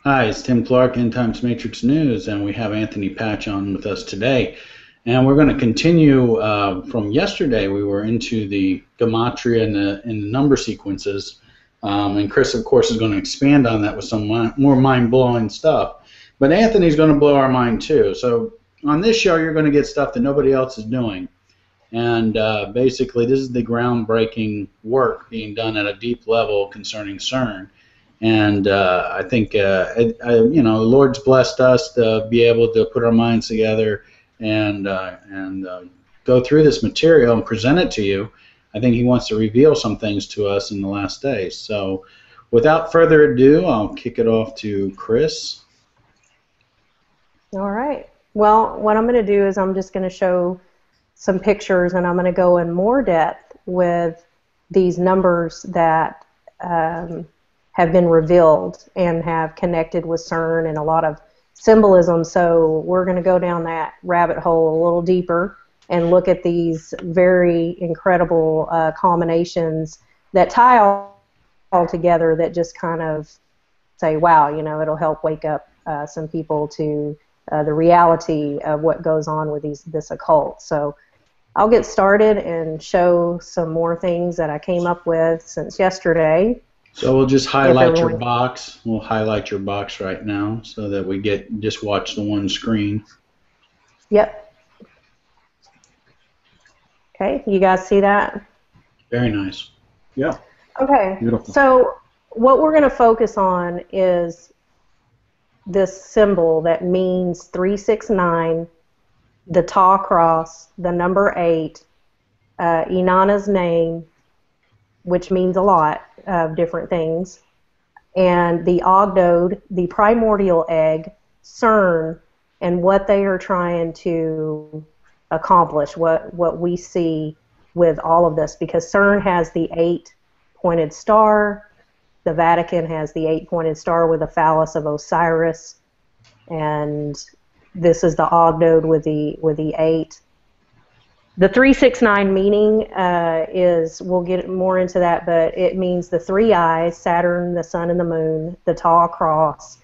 Hi, it's Tim Clark, End Times Matrix News, and we have Anthony Patch on with us today. And we're going to continue from yesterday. We were into the gematria and the number sequences. And Chris, of course, is going to expand on that with some more mind-blowing stuff. But Anthony's going to blow our mind, too. So on this show, you're going to get stuff that nobody else is doing. And basically, this is the groundbreaking work being done at a deep level concerning CERN. And I think, the Lord's blessed us to be able to put our minds together and go through this material and present it to you. I think He wants to reveal some things to us in the last days. So without further ado, I'll kick it off to Chris. All right. Well, what I'm going to do is I'm just going to show some pictures, and I'm going to go in more depth with these numbers that have been revealed and have connected with CERN and a lot of symbolism. So we're going to go down that rabbit hole a little deeper and look at these very incredible combinations that tie all together, that just kind of say, wow, it'll help wake up some people to the reality of what goes on with this occult. So I'll get started and show some more things that I came up with since yesterday. So we'll just highlight your box. We'll highlight your box right now so that we just watch the one screen. Yep. Okay, you guys see that? Very nice. Yeah. Okay. Beautiful. So what we're going to focus on is this symbol that means 369, the Taw cross, the number 8, Inanna's name, which means a lot of different things, and the Ogdode, the primordial egg, CERN, and what they are trying to accomplish, what we see with all of this, because CERN has the 8-pointed star, the Vatican has the 8-pointed star with the phallus of Osiris, and this is the Ogdode with the 8. The 369 meaning is, we'll get more into that, but it means the 3 eyes, Saturn, the sun, and the moon, the Taw cross.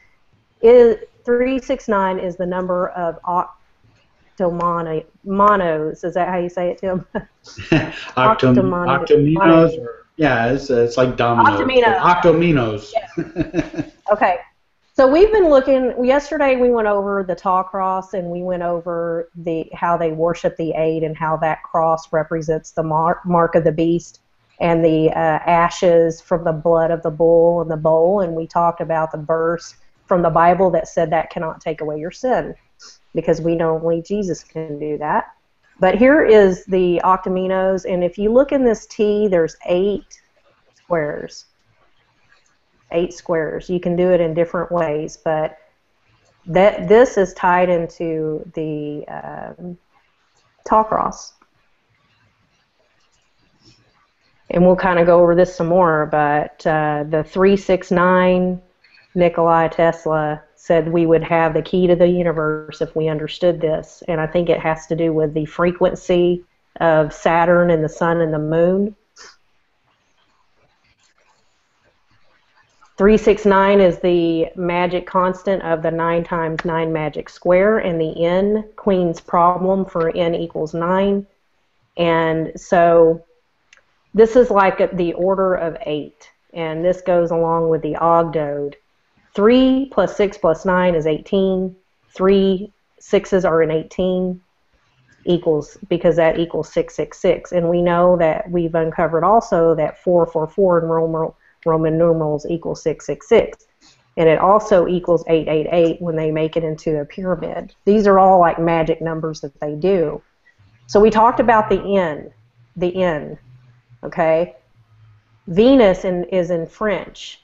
369 is the number of octomonos. Is that how you say it, Tim? Octominos. Yeah, it's like dominoes. Octominos. Yeah. Okay. So we've been looking, yesterday we went over the Taw cross, and we went over how they worship the 8 and how that cross represents the mark of the beast and the ashes from the blood of the bull and the bowl, and we talked about the verse from the Bible that said that cannot take away your sin, because we know only Jesus can do that. But here is the octominos, and if you look in this T, there's 8 squares. 8 squares. You can do it in different ways, but this is tied into the Taw cross. And we'll kind of go over this some more, but the 369, Nikola Tesla said we would have the key to the universe if we understood this, and I think it has to do with the frequency of Saturn and the sun and the moon. 369 is the magic constant of the 9 times 9 magic square, and the n, Queen's problem for n equals 9. And so this is like the order of 8, and this goes along with the Ogdode. 3 plus 6 plus 9 is 18. 3 6s are in 18 equals, because that equals 666. And we know that we've uncovered also that 444 in Roman numerals equals 666, and it also equals 888 when they make it into a pyramid. These are all like magic numbers that they do. So we talked about the N, okay? Venus is in French.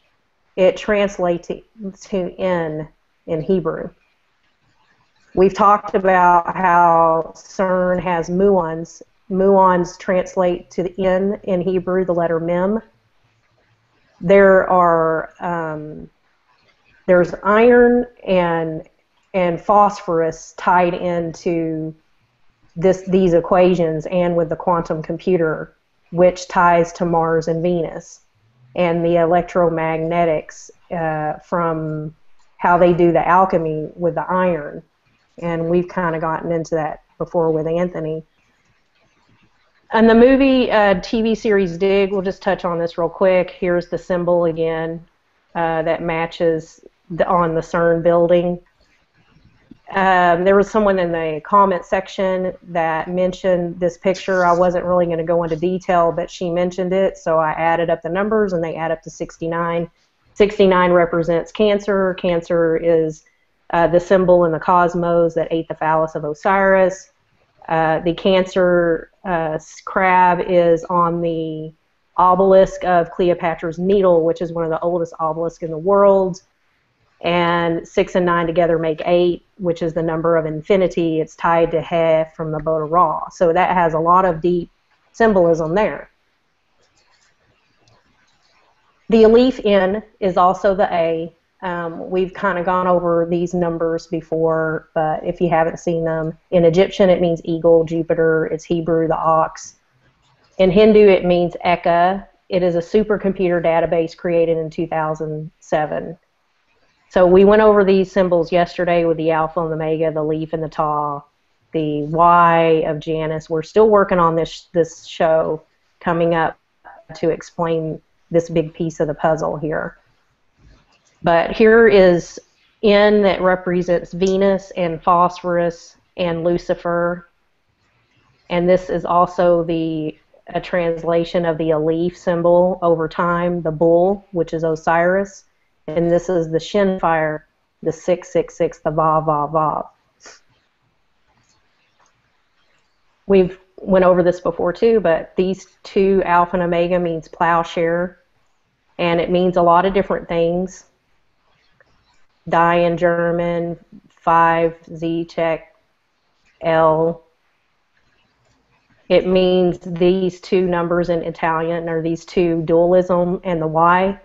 It translates to N in Hebrew. We've talked about how CERN has muons. Muons translate to the N in Hebrew, the letter Mem. There are there's iron and phosphorus tied into these equations, and with the quantum computer, which ties to Mars and Venus, and the electromagnetics from how they do the alchemy with the iron. And we've kind of gotten into that before with Anthony. And the movie TV series Dig, we'll just touch on this real quick. Here's the symbol again that matches on the CERN building. There was someone in the comment section that mentioned this picture. I wasn't really going to go into detail, but she mentioned it, so I added up the numbers, and they add up to 69. 69 represents Cancer. Cancer is the symbol in the cosmos that ate the phallus of Osiris. The Cancer crab is on the obelisk of Cleopatra's Needle, which is one of the oldest obelisks in the world. And 6 and 9 together make 8, which is the number of infinity. It's tied to He from the boat of Ra. So that has a lot of deep symbolism there. The Aleph N is also the A. We've kind of gone over these numbers before, but if you haven't seen them, in Egyptian it means eagle, Jupiter. It's Hebrew, the ox. In Hindu it means Eka. It is a supercomputer database created in 2007. So we went over these symbols yesterday with the Alpha and the Omega, the Leaf and the Ta, the Y of Janus. We're still working on this show coming up to explain this big piece of the puzzle here. But here is N that represents Venus and Phosphorus and Lucifer. And this is also a translation of the Aleph symbol over time, the bull, which is Osiris. And this is the Shin fire, the 666, the Vav, Vav, Vav. We've went over this before too, but these two, Alpha and Omega, means plowshare. And it means a lot of different things. Die in German, 5, Z, check, L. It means these two numbers in Italian, or these two, dualism and the Y.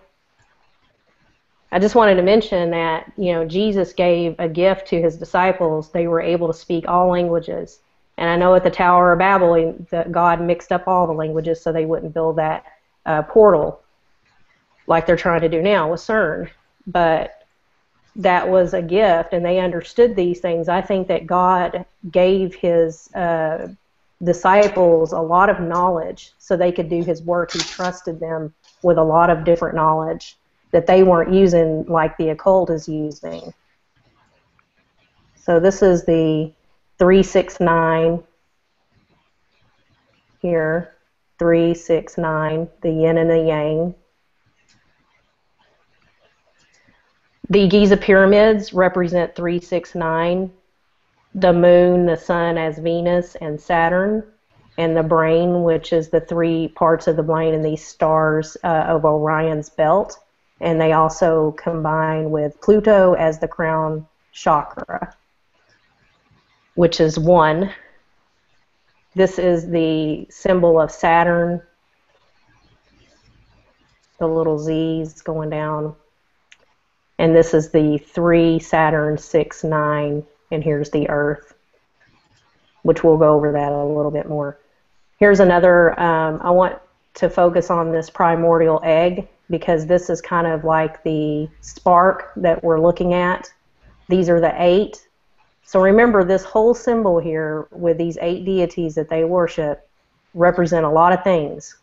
I just wanted to mention that, Jesus gave a gift to his disciples. They were able to speak all languages. And I know at the Tower of Babel, God mixed up all the languages so they wouldn't build that portal like they're trying to do now with CERN. But that was a gift, and they understood these things. I think that God gave his disciples a lot of knowledge so they could do his work. He trusted them with a lot of different knowledge that they weren't using like the occult is using. So this is the 369 here, 369, the yin and the yang. The Giza pyramids represent 369, the moon, the sun as Venus and Saturn, and the brain, which is the 3 parts of the brain and these stars of Orion's belt. And they also combine with Pluto as the crown chakra, which is 1. This is the symbol of Saturn, the little Z's going down. And this is the 3, Saturn, 6, 9, and here's the Earth, which we'll go over that a little bit more. Here's another, I want to focus on this primordial egg, because this is kind of like the spark that we're looking at. These are the 8. So remember, this whole symbol here with these 8 deities that they worship represent a lot of things.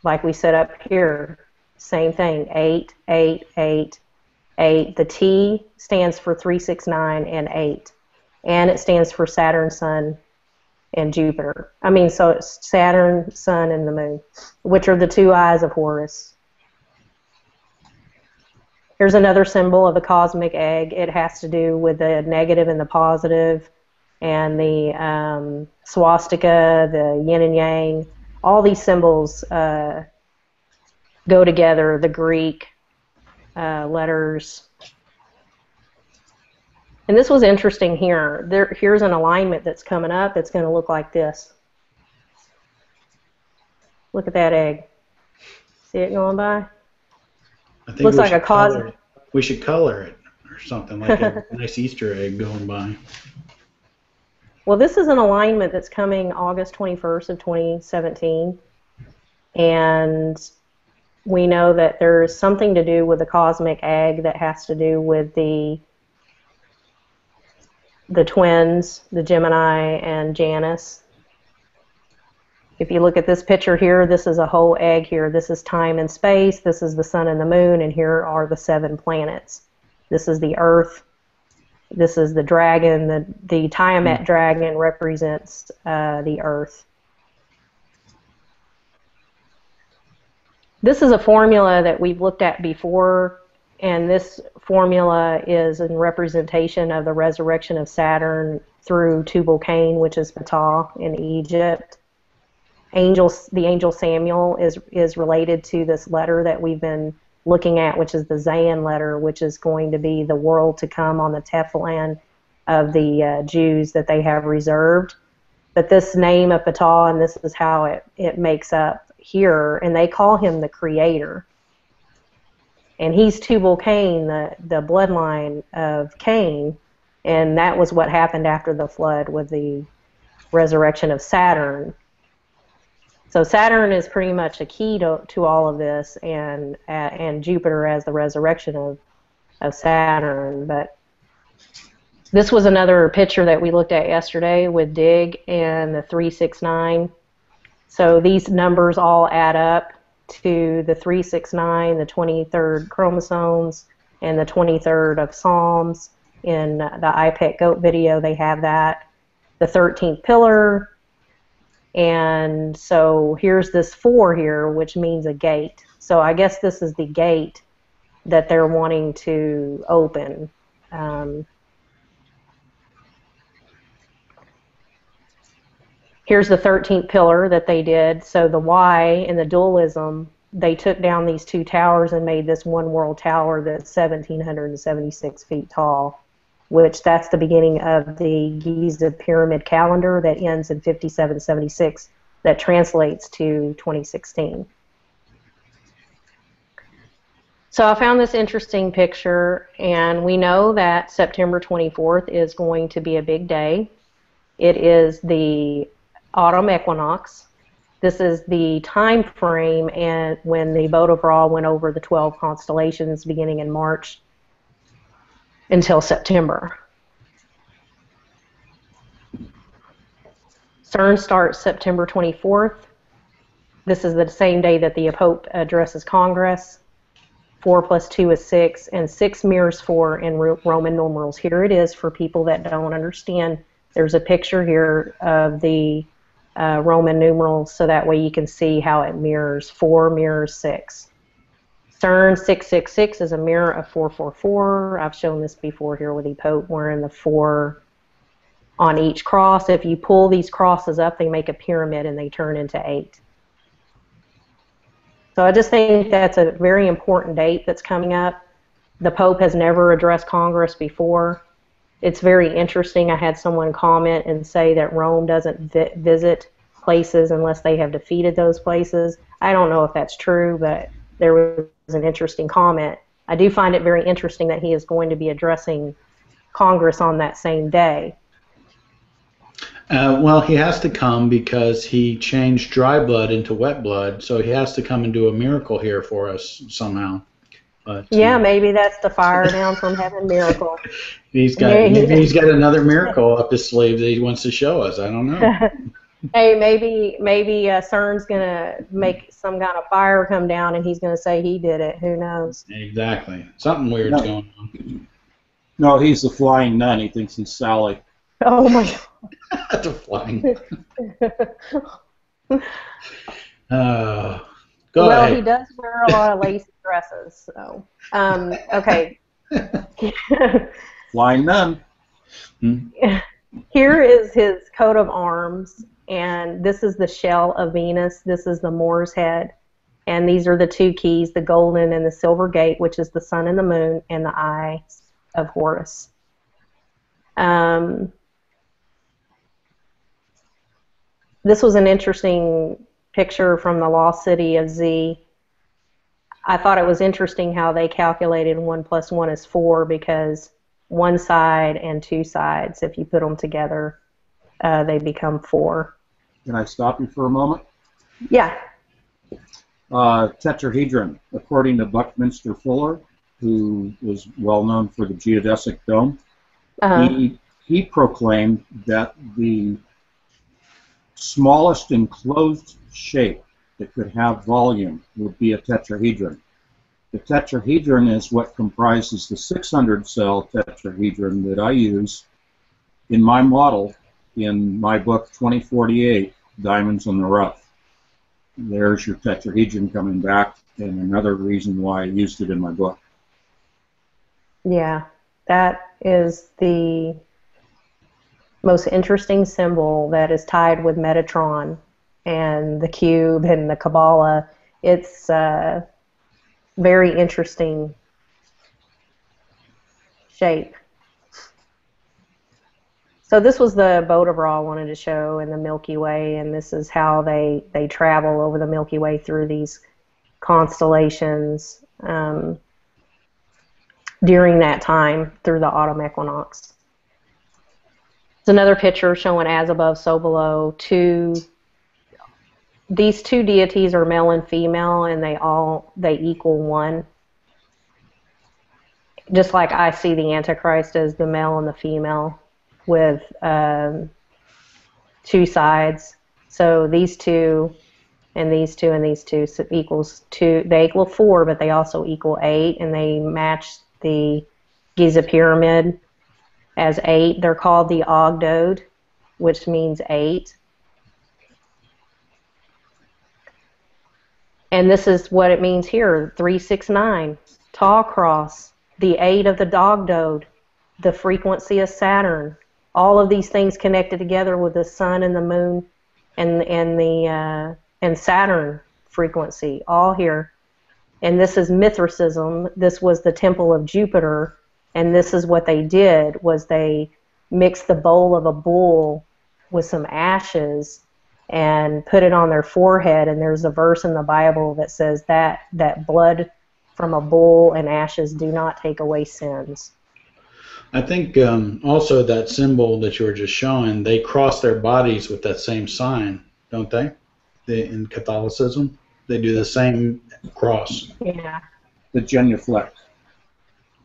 Like we set up here, same thing, 8, 8, 8, 8. The T stands for 369 and 8. And it stands for Saturn, Sun, and Jupiter. So it's Saturn, Sun, and the Moon, which are the 2 eyes of Horus. Here's another symbol of the cosmic egg. It has to do with the negative and the positive, and the swastika, the yin and yang. All these symbols go together, the Greek letters. And this was interesting here. Here's an alignment that's coming up. It's going to look like this. Look at that egg. See it going by? I think looks like a cosmic. We should color it or something, like a nice Easter egg going by. Well, this is an alignment that's coming August 21st of 2017. And we know that there's something to do with the cosmic egg that has to do with the twins, the Gemini and Janus. If you look at this picture here, this is a whole egg here. This is time and space, this is the sun and the moon, and here are the 7 planets. This is the Earth, this is the dragon, the Tiamat dragon represents the Earth. This is a formula that we've looked at before, and this formula is in representation of the resurrection of Saturn through Tubal-Cain, which is Ptah in Egypt. The angel Samuel is related to this letter that we've been looking at, which is the Zayin letter, which is going to be the world to come on the Teflon of the Jews that they have reserved. But this name of Ptah, and this is how it makes up here, and they call him the creator. And he's Tubal-Cain, the bloodline of Cain, and that was what happened after the flood with the resurrection of Saturn. So Saturn is pretty much a key to all of this, and Jupiter as the resurrection of Saturn. But this was another picture that we looked at yesterday with Dig and the 369. So these numbers all add up to the 369, the 23rd chromosomes, and the 23rd of Psalms. In the iPet Goat video, they have that. The 13th pillar. And so here's this 4 here, which means a gate. So I guess this is the gate that they're wanting to open. Here's the 13th pillar that they did. So the Y in the dualism, they took down these 2 towers and made this one world tower that's 1,776 feet tall, which that's the beginning of the Giza pyramid calendar that ends in 5776, that translates to 2016. So I found this interesting picture, and we know that September 24th is going to be a big day. It is the autumn equinox. This is the time frame and when the boat of Ra went over the 12 constellations beginning in March until September. CERN starts September 24th. This is the same day that the Pope addresses Congress. 4 plus 2 is 6, and 6 mirrors 4 in Roman numerals. Here it is for people that don't understand. There's a picture here of the Roman numerals, so that way you can see how it mirrors. 4 mirrors 6. CERN 666 is a mirror of 444. I've shown this before here with the Pope wearing the 4 on each cross. If you pull these crosses up, they make a pyramid and they turn into 8. So I just think that's a very important date that's coming up. The Pope has never addressed Congress before. It's very interesting. I had someone comment and say that Rome doesn't visit places unless they have defeated those places. I don't know if that's true, but there was an interesting comment. I do find it very interesting that he is going to be addressing Congress on that same day. Well, he has to come because he changed dry blood into wet blood, so he has to come and do a miracle here for us somehow. But, yeah, maybe that's the fire down from heaven miracle. He's got another miracle up his sleeve that he wants to show us. I don't know. Hey, maybe CERN's gonna make some kind of fire come down, and he's gonna say he did it. Who knows? Exactly. Something weird's going on. No, he's the flying nun. He thinks he's Sally. Oh my God. The flying. Go well, ahead. he does wear a lot of lacy dresses, so okay. Flying nun. Here is his coat of arms, and this is the shell of Venus. This is the Moor's head, and these are the 2 keys, the golden and the silver gate, which is the sun and the moon, and the eye of Horus. This was an interesting picture from the lost city of Z. I thought it was interesting how they calculated 1 plus 1 is 4, because one side and 2 sides, if you put them together, they become 4. Can I stop you for a moment? Yeah. Tetrahedron, according to Buckminster Fuller, who was well known for the geodesic dome. He proclaimed that the smallest enclosed shape that could have volume would be a tetrahedron. The tetrahedron is what comprises the 600-cell tetrahedron that I use in my model in my book 2048, Diamonds in the Rough. There's your tetrahedron coming back, and another reason why I used it in my book. Yeah, that is the most interesting symbol that is tied with Metatron and the cube and the Kabbalah. It's very interesting shape. So this was the boat overall I wanted to show in the Milky Way, and this is how they travel over the Milky Way through these constellations during that time through the autumn equinox. It's another picture showing as above, so below. These two deities are male and female, and they equal one. Just like I see the Antichrist as the male and the female, with two sides. So these two and these two and these two equals 2. They equal 4, but they also equal 8, and they match the Giza pyramid as 8. They're called the Ogdode, which means 8. And this is what it means here, 369, tall cross, the 8 of the Ogdode, the frequency of Saturn. All of these things connected together with the sun and the moon and Saturn frequency, all here. And this is Mithraism. This was the temple of Jupiter, and this is what they did, was they mixed the bowl of a bull with some ashes and put it on their forehead, and there's a verse in the Bible that says that blood from a bull and ashes do not take away sins. I think also that symbol that you were just showing, they cross their bodies with that same sign, don't they? In Catholicism, they do the same cross. Yeah. The genuflect.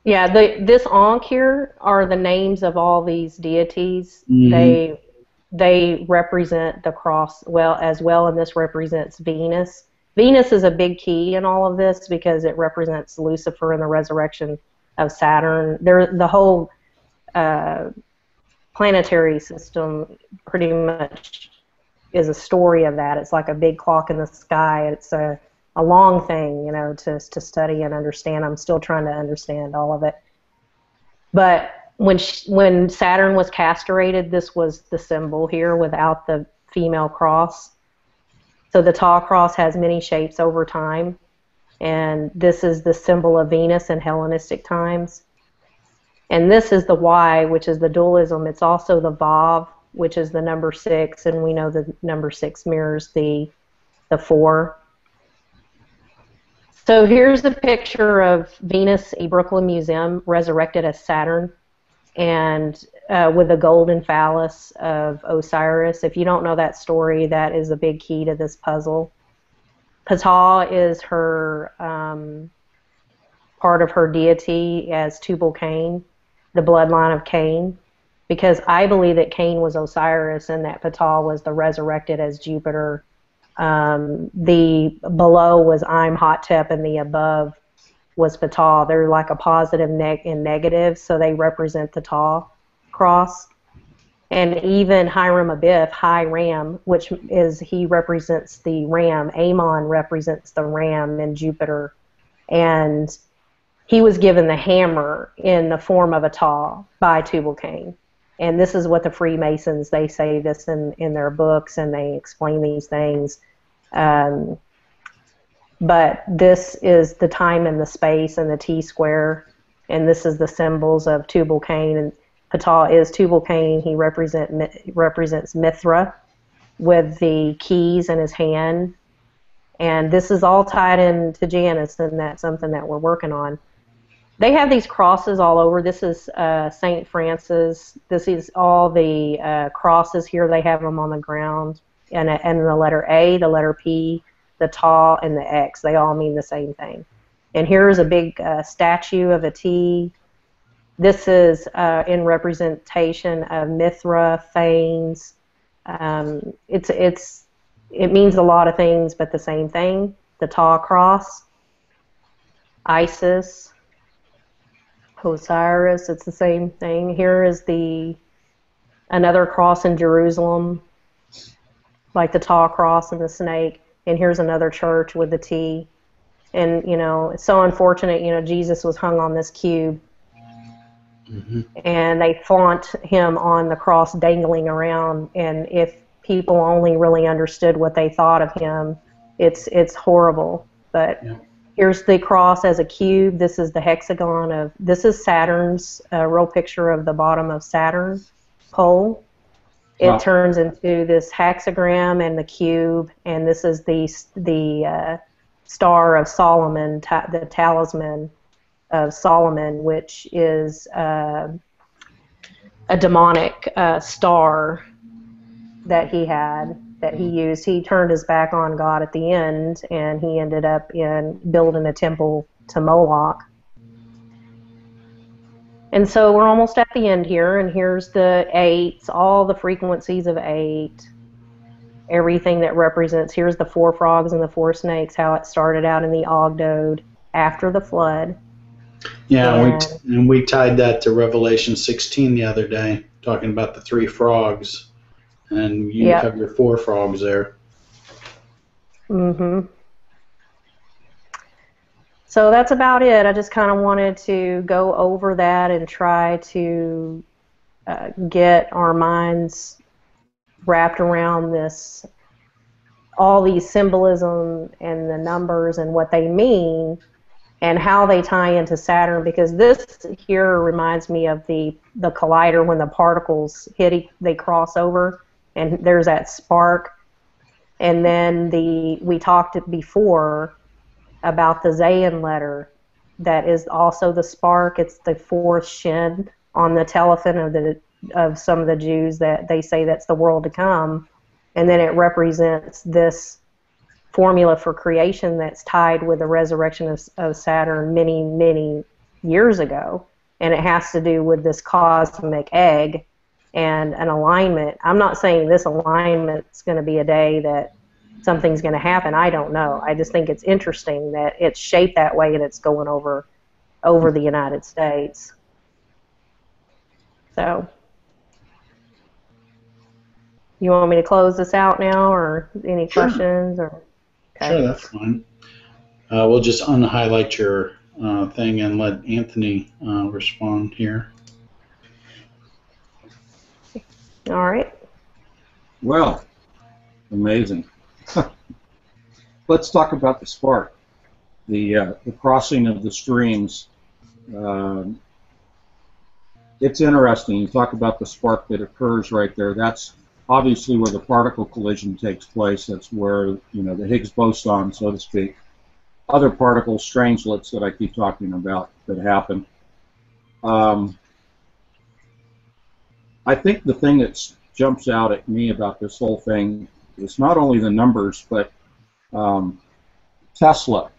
Yeah, this Ankh here are the names of all these deities. Mm-hmm. They represent the cross as well, and this represents Venus. Venus is a big key in all of this because it represents Lucifer and the resurrection of Saturn. The whole planetary system pretty much is a story of that. It's like a big clock in the sky. It's a long thing, to study and understand. I'm still trying to understand all of it. But when Saturn was castrated, this was the symbol here without the female cross. So the tall cross has many shapes over time. And this is the symbol of Venus in Hellenistic times. And this is the Y, which is the dualism. It's also the Vav, which is the number 6, and we know the number 6 mirrors the 4. So here's a picture of Venus in Brooklyn Museum, resurrected as Saturn, and with the golden phallus of Osiris. If you don't know that story, that is a big key to this puzzle. Ptah is her part of her deity as Tubal-Cain, the bloodline of Cain, because I believe that Cain was Osiris and that Ptah was the resurrected as Jupiter. The below was Imhotep and the above was Ptah. They're like a positive and negative, so they represent the Ptah cross. And even Hiram Abiff, Hiram, which is, he represents the ram. Amon represents the ram in Jupiter. And he was given the hammer in the form of a Ptah by Tubal-Cain. And this is what the Freemasons, they say this in their books, and they explain these things. But this is the time and the space and the T-square, and this is the symbols of Tubal-Cain. And Ptah is Tubal-Cain. He represents Mithra with the keys in his hand. And this is all tied into Janus, and that's something that we're working on. They have these crosses all over. This is St. Francis. This is all the crosses here. They have them on the ground. And the letter A, the letter P, the Ta, and the X. They all mean the same thing. And here's a big statue of a T. This is in representation of Mithra, Thanes. It means a lot of things, but the same thing. The Ta cross, Isis, Osiris. It's the same thing. Here is another cross in Jerusalem, like the Ta cross and the snake. And here's another church with the T. And, you know, it's so unfortunate, you know, Jesus was hung on this cube. Mm-hmm. And they flaunt him on the cross dangling around. And if people only really understood what they thought of him, it's horrible. But yeah. Here's the cross as a cube. This is the hexagon this is Saturn's real picture of the bottom of Saturn pole. It turns into this hexagram and the cube, and this is the Star of Solomon, the talisman of Solomon, which is a demonic star that he had, that he used. He turned his back on God at the end, and he ended up building a temple to Moloch. And so we're almost at the end here, and here's the 8s, all the frequencies of 8, everything that represents. Here's the 4 frogs and the 4 snakes, how it started out in the Ogdode after the flood. Yeah, and we tied that to Revelation 16 the other day, talking about the 3 frogs, and you have your 4 frogs there. Mm-hmm. So that's about it. I just kind of wanted to go over that and try to get our minds wrapped around this, all these symbolism and the numbers and what they mean and how they tie into Saturn, because this here reminds me of the collider when the particles hit, they cross over, and there's that spark. And then we talked before about the Zayin letter, that is also the spark. It's the 4th shin on the telephone of some of the Jews, that they say that's the world to come, and then it represents this formula for creation that's tied with the resurrection of Saturn many, many years ago, and it has to do with this cosmic egg and an alignment. I'm not saying this alignment's going to be a day that something's going to happen. I don't know. I just think it's interesting that it's shaped that way and it's going over the United States. So, you want me to close this out now, or any questions? Or okay. Sure, that's fine. We'll just unhighlight your thing and let Anthony respond here. All right. Well, amazing. Let's talk about the spark, the crossing of the streams. It's interesting. You talk about the spark that occurs right there. That's obviously where the particle collision takes place. That's where, you know, the Higgs boson, so to speak. Other particle strangelets that I keep talking about that happen. I think the thing that jumps out at me about this whole thing is not only the numbers, but Tesla.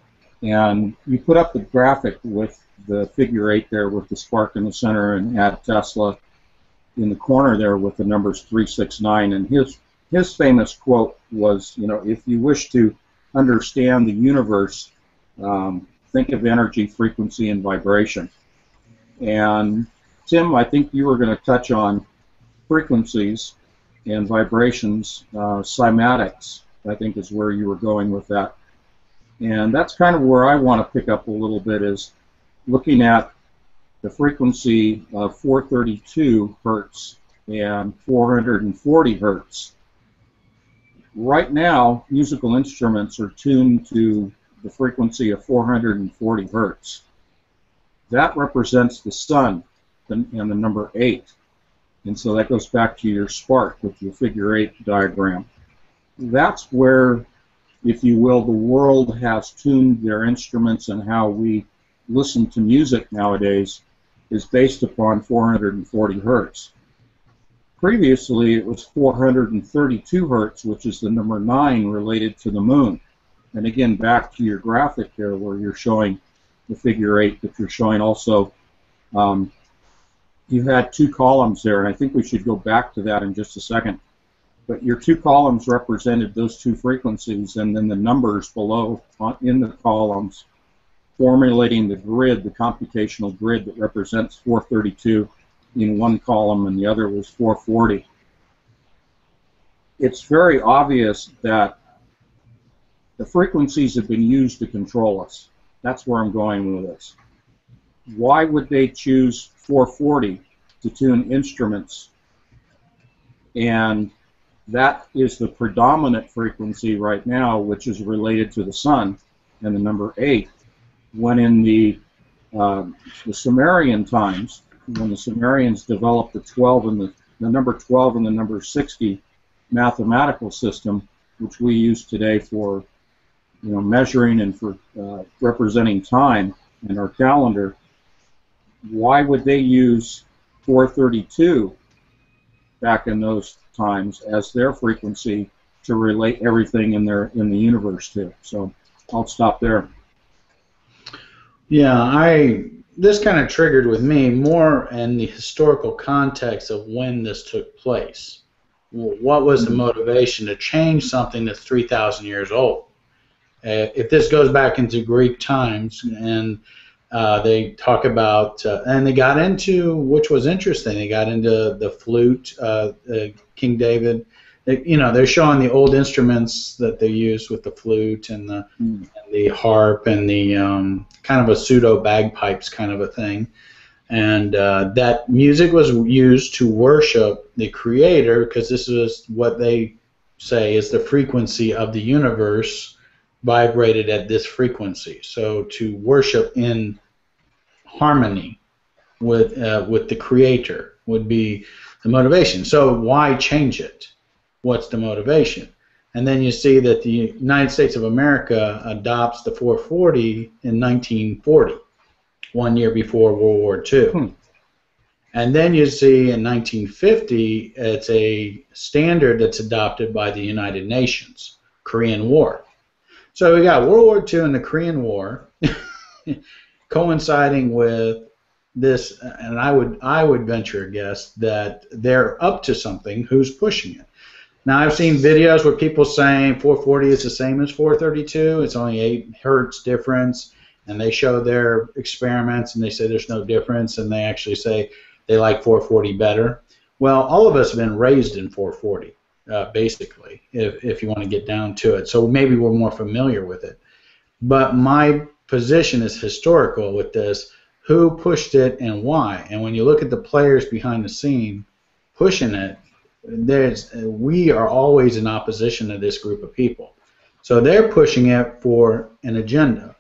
And you put up the graphic with the figure 8 there with the spark in the center, and add Tesla in the corner there with the numbers 369. And his famous quote was, you know, if you wish to understand the universe, think of energy, frequency, and vibration. And Tim, I think you were going to touch on frequencies and vibrations, cymatics, I think is where you were going with that. And that's kind of where I want to pick up a little bit, is looking at the frequency of 432 hertz and 440 hertz. Right now, musical instruments are tuned to the frequency of 440 hertz. That represents the sun and the number 8. And so that goes back to your spark with your figure 8 diagram. That's where, if you will, the world has tuned their instruments, and how we listen to music nowadays is based upon 440 hertz. Previously, it was 432 hertz, which is the number 9 related to the moon. And again, back to your graphic here where you're showing the figure 8, but you're showing also, you had 2 columns there, and I think we should go back to that in just a second. But your 2 columns represented those 2 frequencies, and then the numbers below in the columns formulating the grid, the computational grid that represents 432 in one column and the other was 440. It's very obvious that the frequencies have been used to control us. That's where I'm going with this. Why would they choose 440 to tune instruments? And that is the predominant frequency right now, which is related to the sun and the number 8. When in the Sumerian times, when the Sumerians developed the 12 and the number 12 and the number 60 mathematical system, which we use today for measuring and for representing time in our calendar, why would they use 432 back in those times as their frequency to relate everything in the universe to? So I'll stop there. Yeah, this kind of triggered with me more in the historical context of when this took place. What was the motivation to change something that's 3,000 years old? If this goes back into Greek times, and they talk about, and they got into, which was interesting, they got into the flute, King David. They're showing the old instruments that they used with the flute and the harp and the kind of a pseudo bagpipes kind of a thing. And that music was used to worship the Creator, because this is what they say is the frequency of the universe vibrated at this frequency. So to worship in harmony with the Creator would be the motivation. So why change it? What's the motivation? And then you see that the United States of America adopts the 440 in 1940, 1 year before World War II. And then you see in 1950, it's a standard that's adopted by the United Nations, Korean War. So we got World War II and the Korean War coinciding with this, and I would venture a guess that they're up to something. Who's pushing it? Now, I've seen videos where people saying 440 is the same as 432. It's only 8 hertz difference, and they show their experiments, and they say there's no difference, and they actually say they like 440 better. Well, all of us have been raised in 440, basically, if you want to get down to it. So maybe we're more familiar with it. But my position is historical with this. Who pushed it and why? And when you look at the players behind the scene pushing it, we are always in opposition to this group of people. So they're pushing it for an agenda.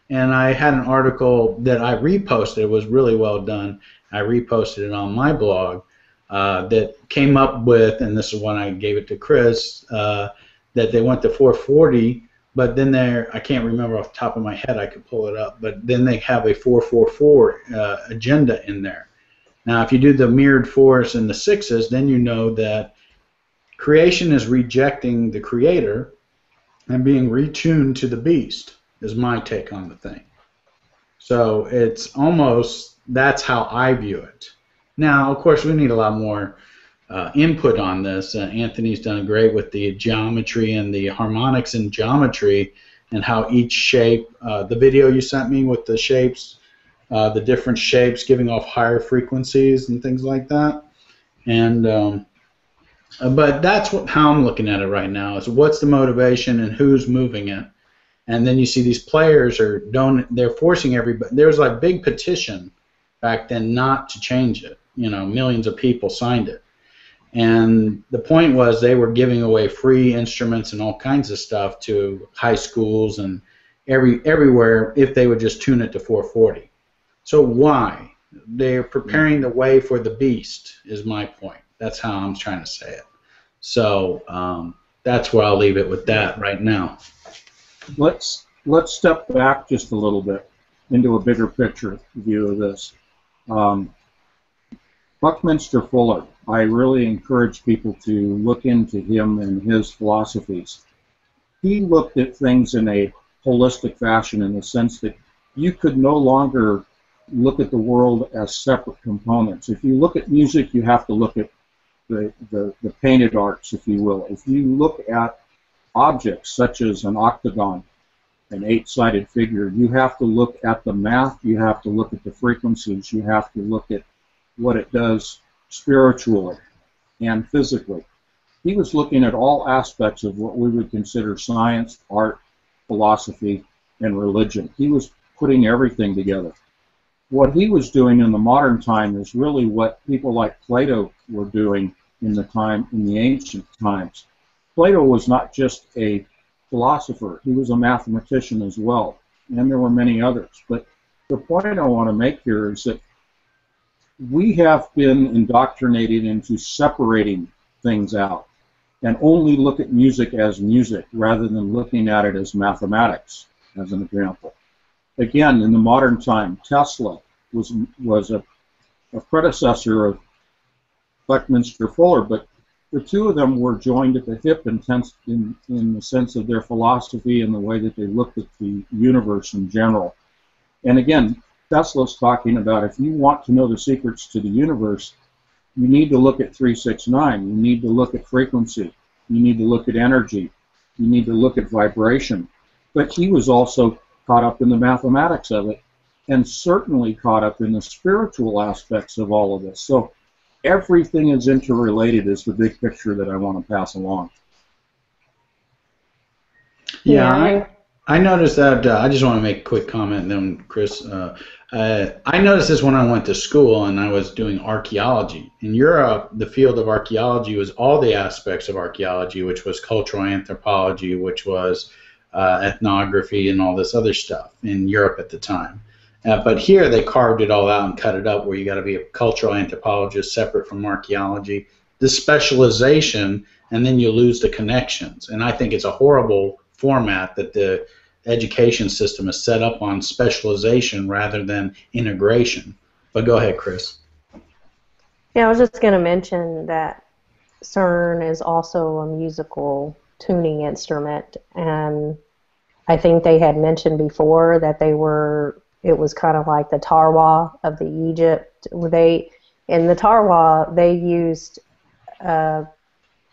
And I had an article that I reposted. It was really well done. I reposted it on my blog that came up with, and this is when I gave it to Chris, that they went to 440, but then I can't remember off the top of my head, I could pull it up, but then they have a 444 agenda in there. Now, if you do the mirrored fours and the sixes, then you know that creation is rejecting the Creator and being retuned to the beast, is my take on the thing. So it's almost, that's how I view it. Now, of course, we need a lot more input on this. Anthony's done great with the geometry and the harmonics in geometry and how each shape, the video you sent me with the shapes, the different shapes giving off higher frequencies and things like that. And but that's how I'm looking at it right now, is what's the motivation and who's moving it. And then you see these players they're forcing everybody. There was like big petition back then not to change it. Millions of people signed it. And the point was they were giving away free instruments and all kinds of stuff to high schools and everywhere if they would just tune it to 440. So why? They're preparing the way for the beast, is my point. That's how I'm trying to say it. So that's where I'll leave it with that right now. Let's step back just a little bit into a bigger picture view of this. Buckminster Fuller, I really encourage people to look into him and his philosophies. he looked at things in a holistic fashion, in the sense that you could no longer look at the world as separate components. If you look at music, you have to look at the painted arts, if you will. If you look at objects such as an octagon, an 8-sided figure, you have to look at the math, you have to look at the frequencies, you have to look at what it does spiritually and physically. He was looking at all aspects of what we would consider science, art, philosophy, and religion. He was putting everything together. What he was doing in the modern time is really what people like Plato were doing in the ancient times. Plato was not just a philosopher, he was a mathematician as well, and there were many others. But the point I want to make here is that we have been indoctrinated into separating things out and only look at music as music rather than looking at it as mathematics, as an example. Again, in the modern time, Tesla was a predecessor of Buckminster Fuller, but the two of them were joined at the hip in the sense of their philosophy and the way that they looked at the universe in general. And again, Tesla's talking about, if you want to know the secrets to the universe, you need to look at 369. You need to look at frequency. You need to look at energy. You need to look at vibration. But he was also caught up in the mathematics of it, and certainly caught up in the spiritual aspects of all of this. So everything is interrelated is the big picture that I want to pass along. Yeah, I noticed that. I just want to make a quick comment, and then Chris. I noticed this when I went to school and I was doing archaeology. In Europe, the field of archaeology was all the aspects of archaeology, which was cultural anthropology, which was ethnography, and all this other stuff in Europe at the time. But here they carved it all out and cut it up, where you got to be a cultural anthropologist separate from archaeology. The specialization, and then you lose the connections. And I think it's a horrible format that the education system is set up on specialization rather than integration. But go ahead, Chris. Yeah, I was just going to mention that CERN is also a musical tuning instrument, and I think they had mentioned before that it was kind of like the Tarwa of the Egypt. In the Tarwa, they used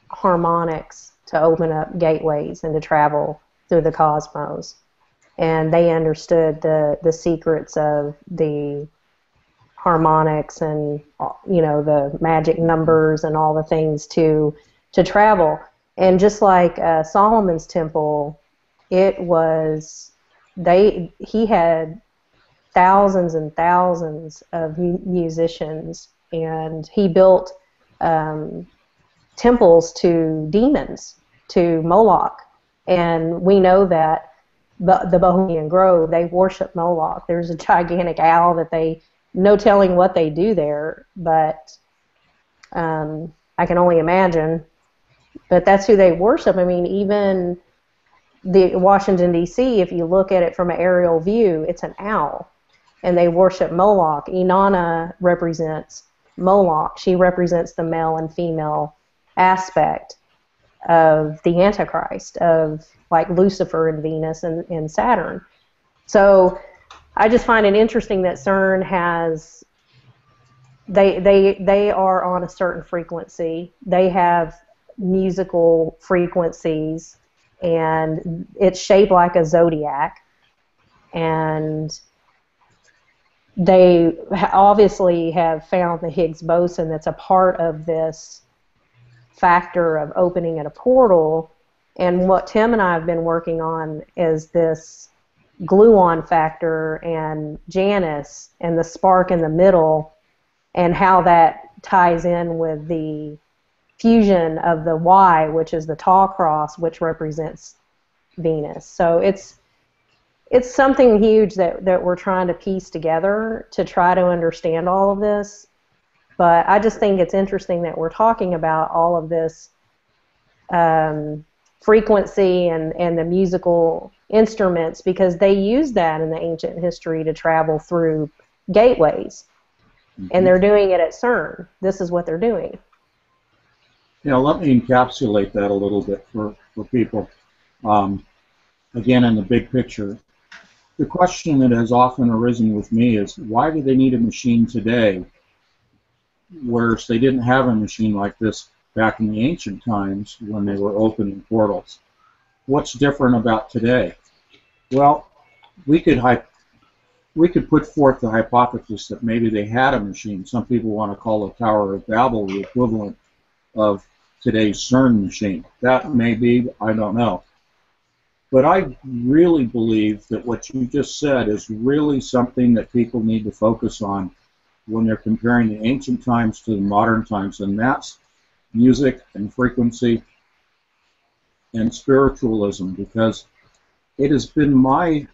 harmonics to open up gateways and to travel through the cosmos. And they understood the secrets of the harmonics and, you know, the magic numbers and all the things to travel. And just like Solomon's temple, he had thousands and thousands of musicians, and he built temples to demons, to Moloch. And we know that the Bohemian Grove, they worship Moloch. There's a gigantic owl that no telling what they do there, but I can only imagine. But that's who they worship. I mean, even the Washington, D.C., if you look at it from an aerial view, it's an owl. And they worship Moloch. Inanna represents Moloch. She represents the male and female aspect of the Antichrist, of like Lucifer and Venus and Saturn. So I just find it interesting that CERN has, they are on a certain frequency. They have musical frequencies, and it's shaped like a zodiac, and they obviously have found the Higgs boson that's a part of this factor of opening at a portal. And what Tim and I have been working on is this gluon factor and Janus and the spark in the middle, and how that ties in with the fusion of the Y, which is the tall cross, which represents Venus. So it's something huge that we're trying to piece together to try to understand all of this. But I just think it's interesting that we're talking about all of this frequency and the musical instruments, because they used that in the ancient history to travel through gateways. Mm-hmm. And they're doing it at CERN. This is what they're doing. Let me encapsulate that a little bit for people. Again, in the big picture, the question that has often arisen with me is, why do they need a machine today, whereas they didn't have a machine like this back in the ancient times when they were opening portals? What's different about today? Well, we could put forth the hypothesis that maybe they had a machine. Some people want to call the Tower of Babel the equivalent of today's CERN machine. That may be, I don't know. But I really believe that what you just said is really something that people need to focus on when they're comparing the ancient times to the modern times, and that's music and frequency and spiritualism, because it has been my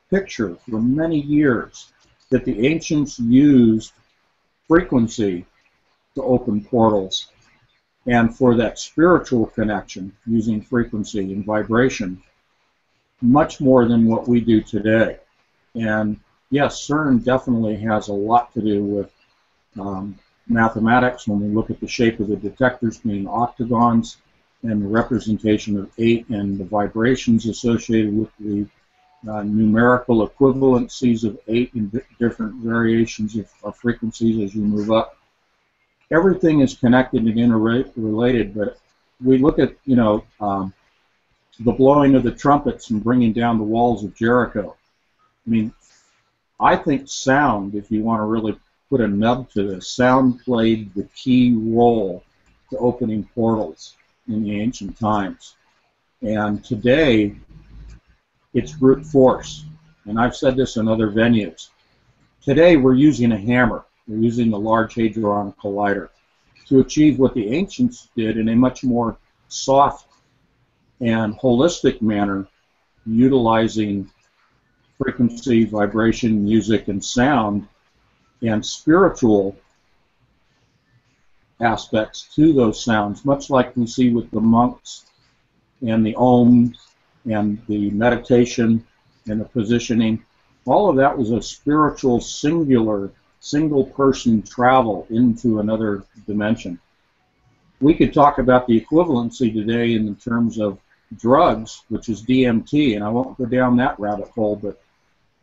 picture for many years that the ancients used frequency to open portals, and for that spiritual connection using frequency and vibration much more than what we do today. And yes, CERN definitely has a lot to do with mathematics when we look at the shape of the detectors being octagons and the representation of 8 and the vibrations associated with the numerical equivalencies of 8 in different variations of frequencies as you move up. Everything is connected and interrelated, but we look at, the blowing of the trumpets and bringing down the walls of Jericho. I mean, I think sound, if you want to really put a nub to this, sound played the key role to opening portals in the ancient times. And today, it's brute force. And I've said this in other venues. Today, we're using a hammer. We're using the Large Hadron Collider to achieve what the ancients did in a much more soft and holistic manner, utilizing frequency, vibration, music, and sound, and spiritual aspects to those sounds, much like we see with the monks and the Om and the meditation and the positioning. All of that was a spiritual, singular, single-person travel into another dimension. We could talk about the equivalency today in terms of drugs, which is DMT, and I won't go down that rabbit hole, but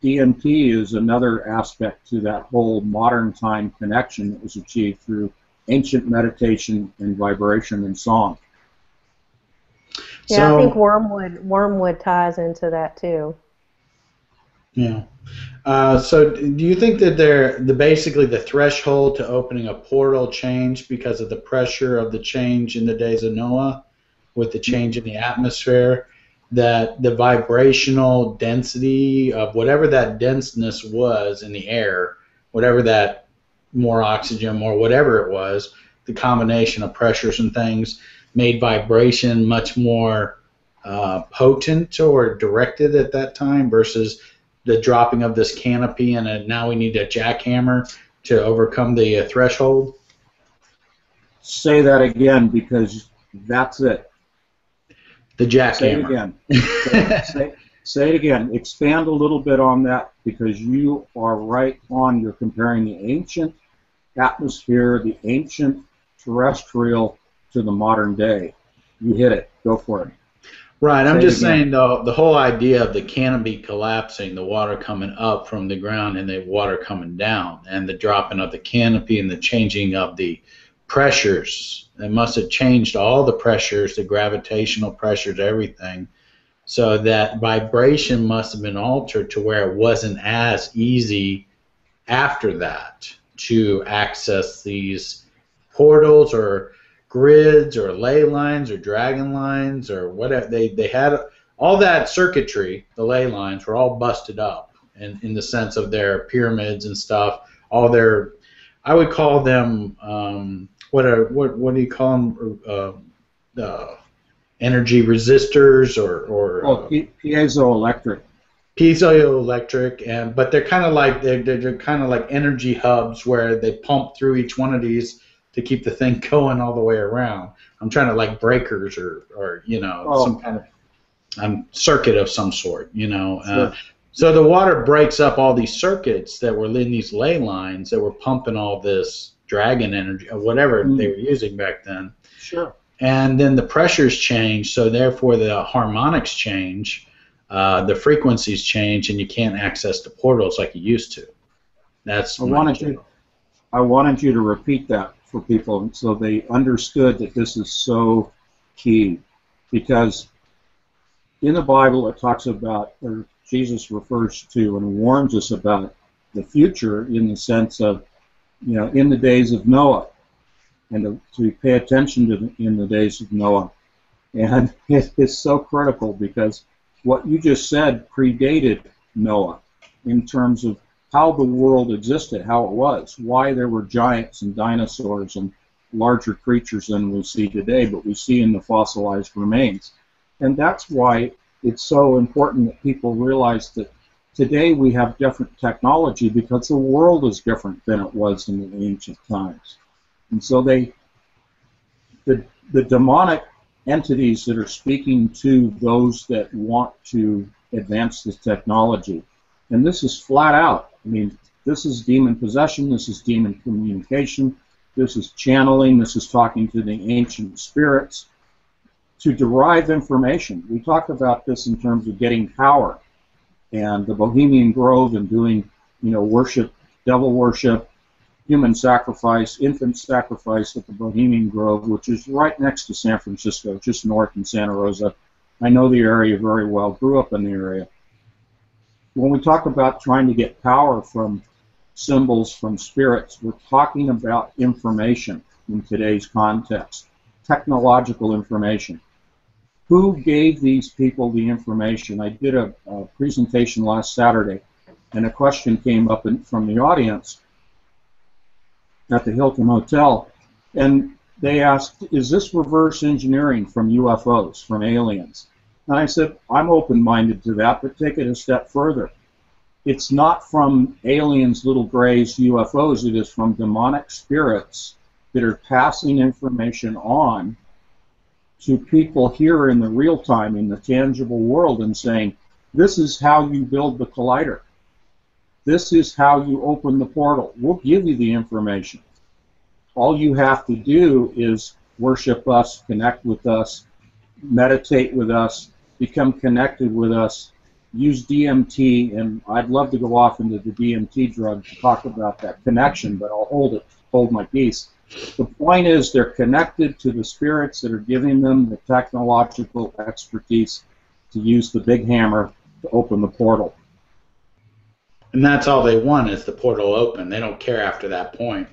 DMT is another aspect to that whole modern time connection that was achieved through ancient meditation and vibration and song. Yeah, so, I think wormwood ties into that too. Yeah. So do you think that basically the threshold to opening a portal changed because of the pressure of the change in the days of Noah with the change in the atmosphere, that the vibrational density of whatever that denseness was in the air, whatever that more oxygen, more whatever it was, the combination of pressures and things made vibration much more potent or directed at that time versus the dropping of this canopy and now we need a jackhammer to overcome the threshold? Say that again, because that's it. The jackhammer. Say it again. Say it again. Expand a little bit on that, because you are right on. You're comparing the ancient atmosphere, the ancient terrestrial, to the modern day. You hit it. Go for it. Right. I'm just saying, though, the whole idea of the canopy collapsing, the water coming up from the ground and the water coming down, and the dropping of the canopy and the changing of the pressures. It must have changed all the pressures, the gravitational pressures, everything, so that vibration must have been altered to where it wasn't as easy after that to access these portals or grids or ley lines or dragon lines or whatever. They had all that circuitry. The ley lines were all busted up in the sense of their pyramids and stuff. All their, I would call them what do you call them? Energy resistors or piezoelectric. Piezoelectric, but they're kind of like they're kind of like energy hubs where they pump through each one of these to keep the thing going all the way around. I'm trying to like breakers or some kind of circuit of some sort, Sure. So the water breaks up all these circuits that were in these ley lines that were pumping all this dragon energy or whatever they were using back then. Sure. and then the pressures change, so therefore the harmonics change, the frequencies change, and you can't access the portals like you used to. That's I wanted you to repeat that for people so they understood that this is so key, because in the Bible it talks about, or Jesus refers to and warns us about the future in the sense of, in the days of Noah, and to pay attention to in the days of Noah. And it is so critical because what you just said predated Noah in terms of how the world existed, how it was, why there were giants and dinosaurs and larger creatures than we see today, but we see in the fossilized remains. And that's why it's so important that people realize that today we have different technology because the world is different than it was in the ancient times. And so the demonic entities that are speaking to those that want to advance this technology, and this is flat out, I mean, this is demon possession, this is demon communication, this is channeling, this is talking to the ancient spirits to derive information. We talk about this in terms of getting power, and the Bohemian Grove and doing, worship, devil worship, human sacrifice, infant sacrifice at the Bohemian Grove, which is right next to San Francisco, just north in Santa Rosa. I know the area very well, grew up in the area. When we talk about trying to get power from symbols, from spirits, we're talking about information in today's context, technological information. Who gave these people the information? I did a presentation last Saturday, and a question came up from the audience at the Hilton Hotel, and they asked, is this reverse engineering from UFOs, from aliens? And I said, I'm open-minded to that, but take it a step further. It's not from aliens, little grays, UFOs. It is from demonic spirits that are passing information on to people here in the real time, in the tangible world, and saying, this is how you build the collider. This is how you open the portal. We'll give you the information. All you have to do is worship us, connect with us, meditate with us, become connected with us, use DMT, and I'd love to go off into the DMT drug to talk about that connection, but I'll hold my peace. The point is they're connected to the spirits that are giving them the technological expertise to use the big hammer to open the portal. And that's all they want is the portal open. They don't care after that point.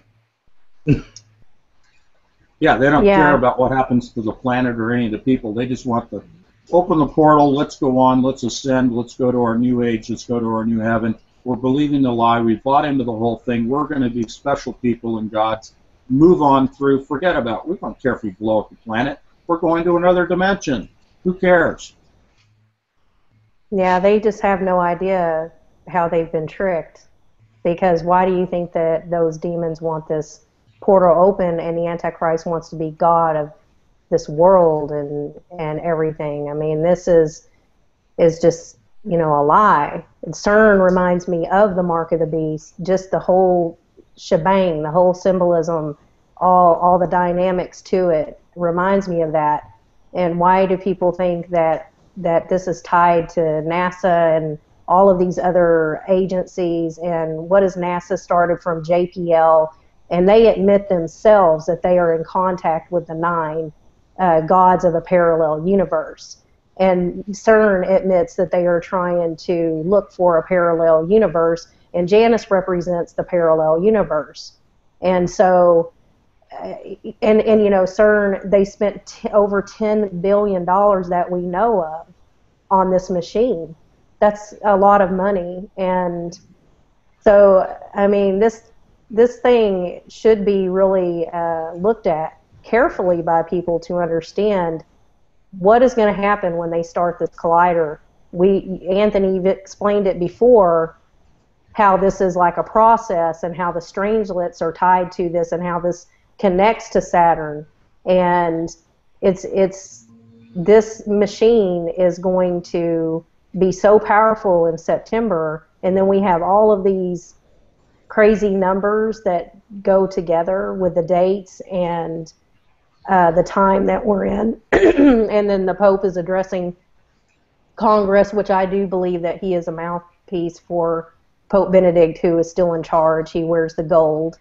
Yeah, they don't care about what happens to the planet or any of the people. They just want to open the portal, let's go on, let's ascend, let's go to our new age, let's go to our new heaven. We're believing the lie. We've bought into the whole thing. We're going to be special people and gods. Move on through. Forget about it. We don't care if we blow up the planet. We're going to another dimension. Who cares? Yeah, they just have no idea how they've been tricked. Because why do you think that those demons want this portal open and the Antichrist wants to be God of this world and everything? I mean, this is just, a lie. And CERN reminds me of the Mark of the Beast, just the whole shebang, the whole symbolism, all the dynamics to it reminds me of that. And why do people think that this is tied to NASA and all of these other agencies? And what is NASA started from JPL? And they admit themselves that they are in contact with the 9 gods of a parallel universe. And CERN admits that they are trying to look for a parallel universe, and Janus represents the parallel universe. And so, CERN, they spent over $10 billion that we know of on this machine. That's a lot of money. And so, I mean, this thing should be really looked at carefully by people to understand what is going to happen when they start this collider. Anthony explained it before, how this is like a process and how the strangelets are tied to this and how this connects to Saturn. And this machine is going to be so powerful in September, and then we have all of these crazy numbers that go together with the dates, and the time that we're in. And then the Pope is addressing Congress, which I do believe that he is a mouthpiece for Pope Benedict, who is still in charge. He wears the gold.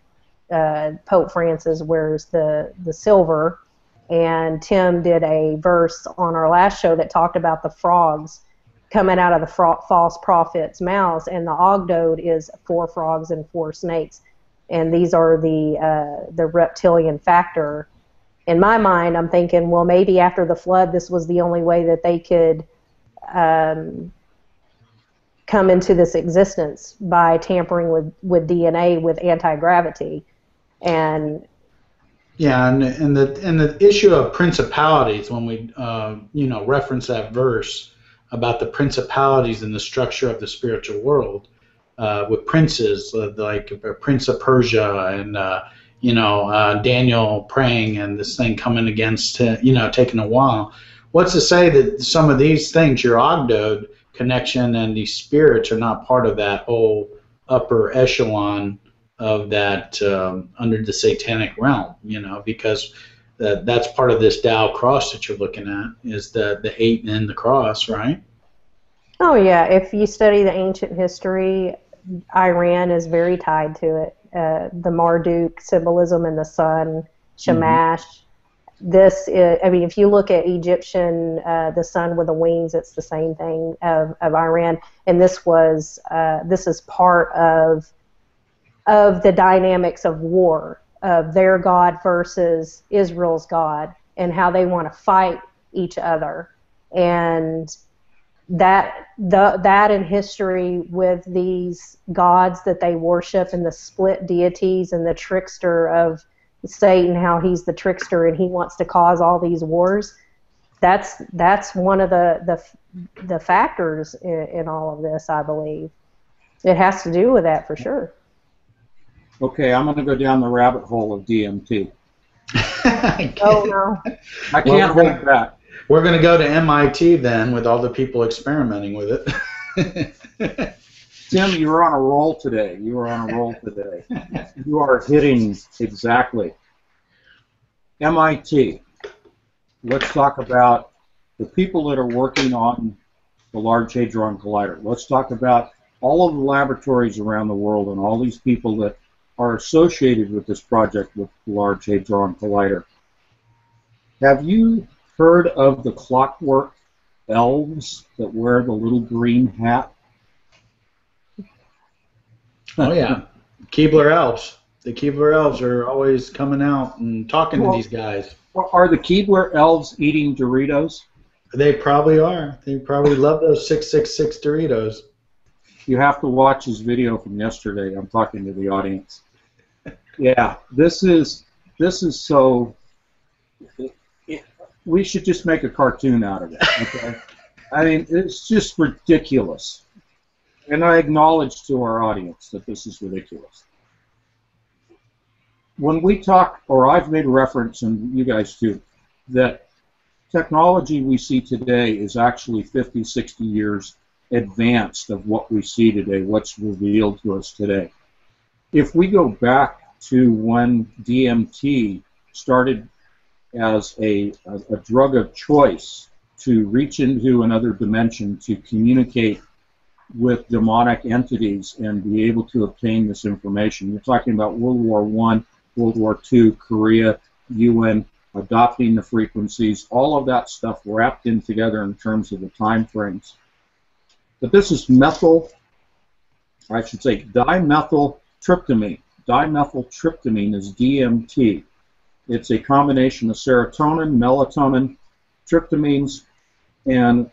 Pope Francis wears the silver. And Tim did a verse on our last show that talked about the frogs coming out of the false prophets' mouths, and the Ogdode is 4 frogs and 4 snakes, and these are the reptilian factor. In my mind, I'm thinking, well, maybe after the flood, this was the only way that they could come into this existence, by tampering with DNA with anti-gravity. And yeah, and the issue of principalities, when we reference that verse about the principalities and the structure of the spiritual world, with princes like Prince of Persia and Daniel praying and this thing coming against taking a while. What's to say that some of these things, your Ogdode connection and these spirits, are not part of that whole upper echelon of that under the satanic realm? Because that's part of this Tao cross that you're looking at, is the 8 in the cross, right? oh yeah, if you study the ancient history, Iran is very tied to it. The Marduk symbolism in the sun, Shamash. This is, I mean, if you look at Egyptian, the sun with the wings, it's the same thing of Iran. And this is part of the dynamics of war, of their God versus Israel's God, and how they want to fight each other. And that in history, with these gods that they worship, and the split deities, and the trickster of Satan, how he's the trickster and he wants to cause all these wars, that's one of the factors in all of this, I believe. It has to do with that for sure. Okay, I'm going to go down the rabbit hole of DMT. Oh no. I can't hold back. We're going to go to MIT then, with all the people experimenting with it. Tim, you were on a roll today. You are hitting exactly. MIT. Let's talk about the people that are working on the Large Hadron Collider. Let's talk about all of the laboratories around the world and all these people that are associated with this project with the Large Hadron Collider. Have you heard of the clockwork elves that wear the little green hat? Oh yeah, Keebler elves. The Keebler elves are always coming out and talking to these guys. Are the Keebler elves eating Doritos? They probably are. They probably love those 666 Doritos. You have to watch his video from yesterday. I'm talking to the audience. Yeah, this is so. We should just make a cartoon out of it. Okay, I mean, it's just ridiculous. And I acknowledge to our audience that this is ridiculous. When we talk, or I've made reference, and you guys too, that technology we see today is actually 50, 60 years advanced of what we see today, what's revealed to us today. If we go back to when DMT started as a drug of choice to reach into another dimension to communicate with demonic entities and be able to obtain this information. You're talking about World War I, World War II, Korea, UN, adopting the frequencies, all of that stuff wrapped in together in terms of the time frames. But this is dimethyltryptamine. Dimethyltryptamine is DMT. It's a combination of serotonin, melatonin, tryptamines, and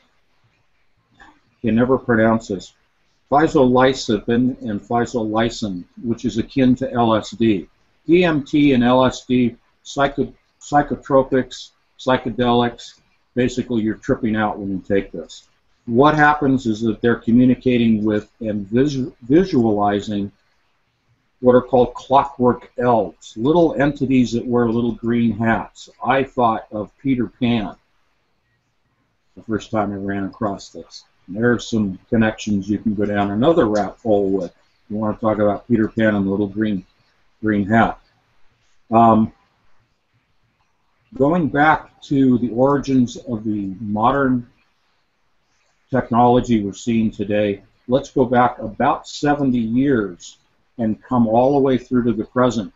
you never pronounce this, physolysipin and physolysine, which is akin to LSD. DMT and LSD, psychotropics, psychedelics, basically you're tripping out when you take this. What happens is that they're communicating with and visualizing what are called clockwork elves, little entities that wear little green hats. I thought of Peter Pan the first time I ran across this. And there are some connections you can go down another rabbit hole with. You want to talk about Peter Pan and the little green hat. Going back to the origins of the modern technology we're seeing today, let's go back about 70 years and come all the way through to the present.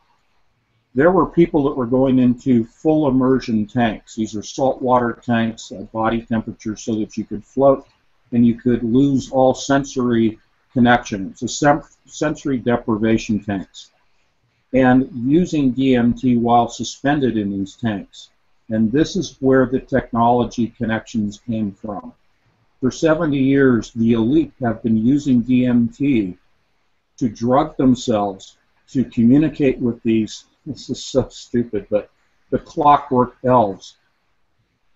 There were people that were going into full immersion tanks. These are saltwater tanks at body temperature so that you could float and you could lose all sensory connection. It's a sensory deprivation tanks. And using DMT while suspended in these tanks. And this is where the technology connections came from. For 70 years, the elite have been using DMT to drug themselves to communicate with these, this is so stupid, but the clockwork elves.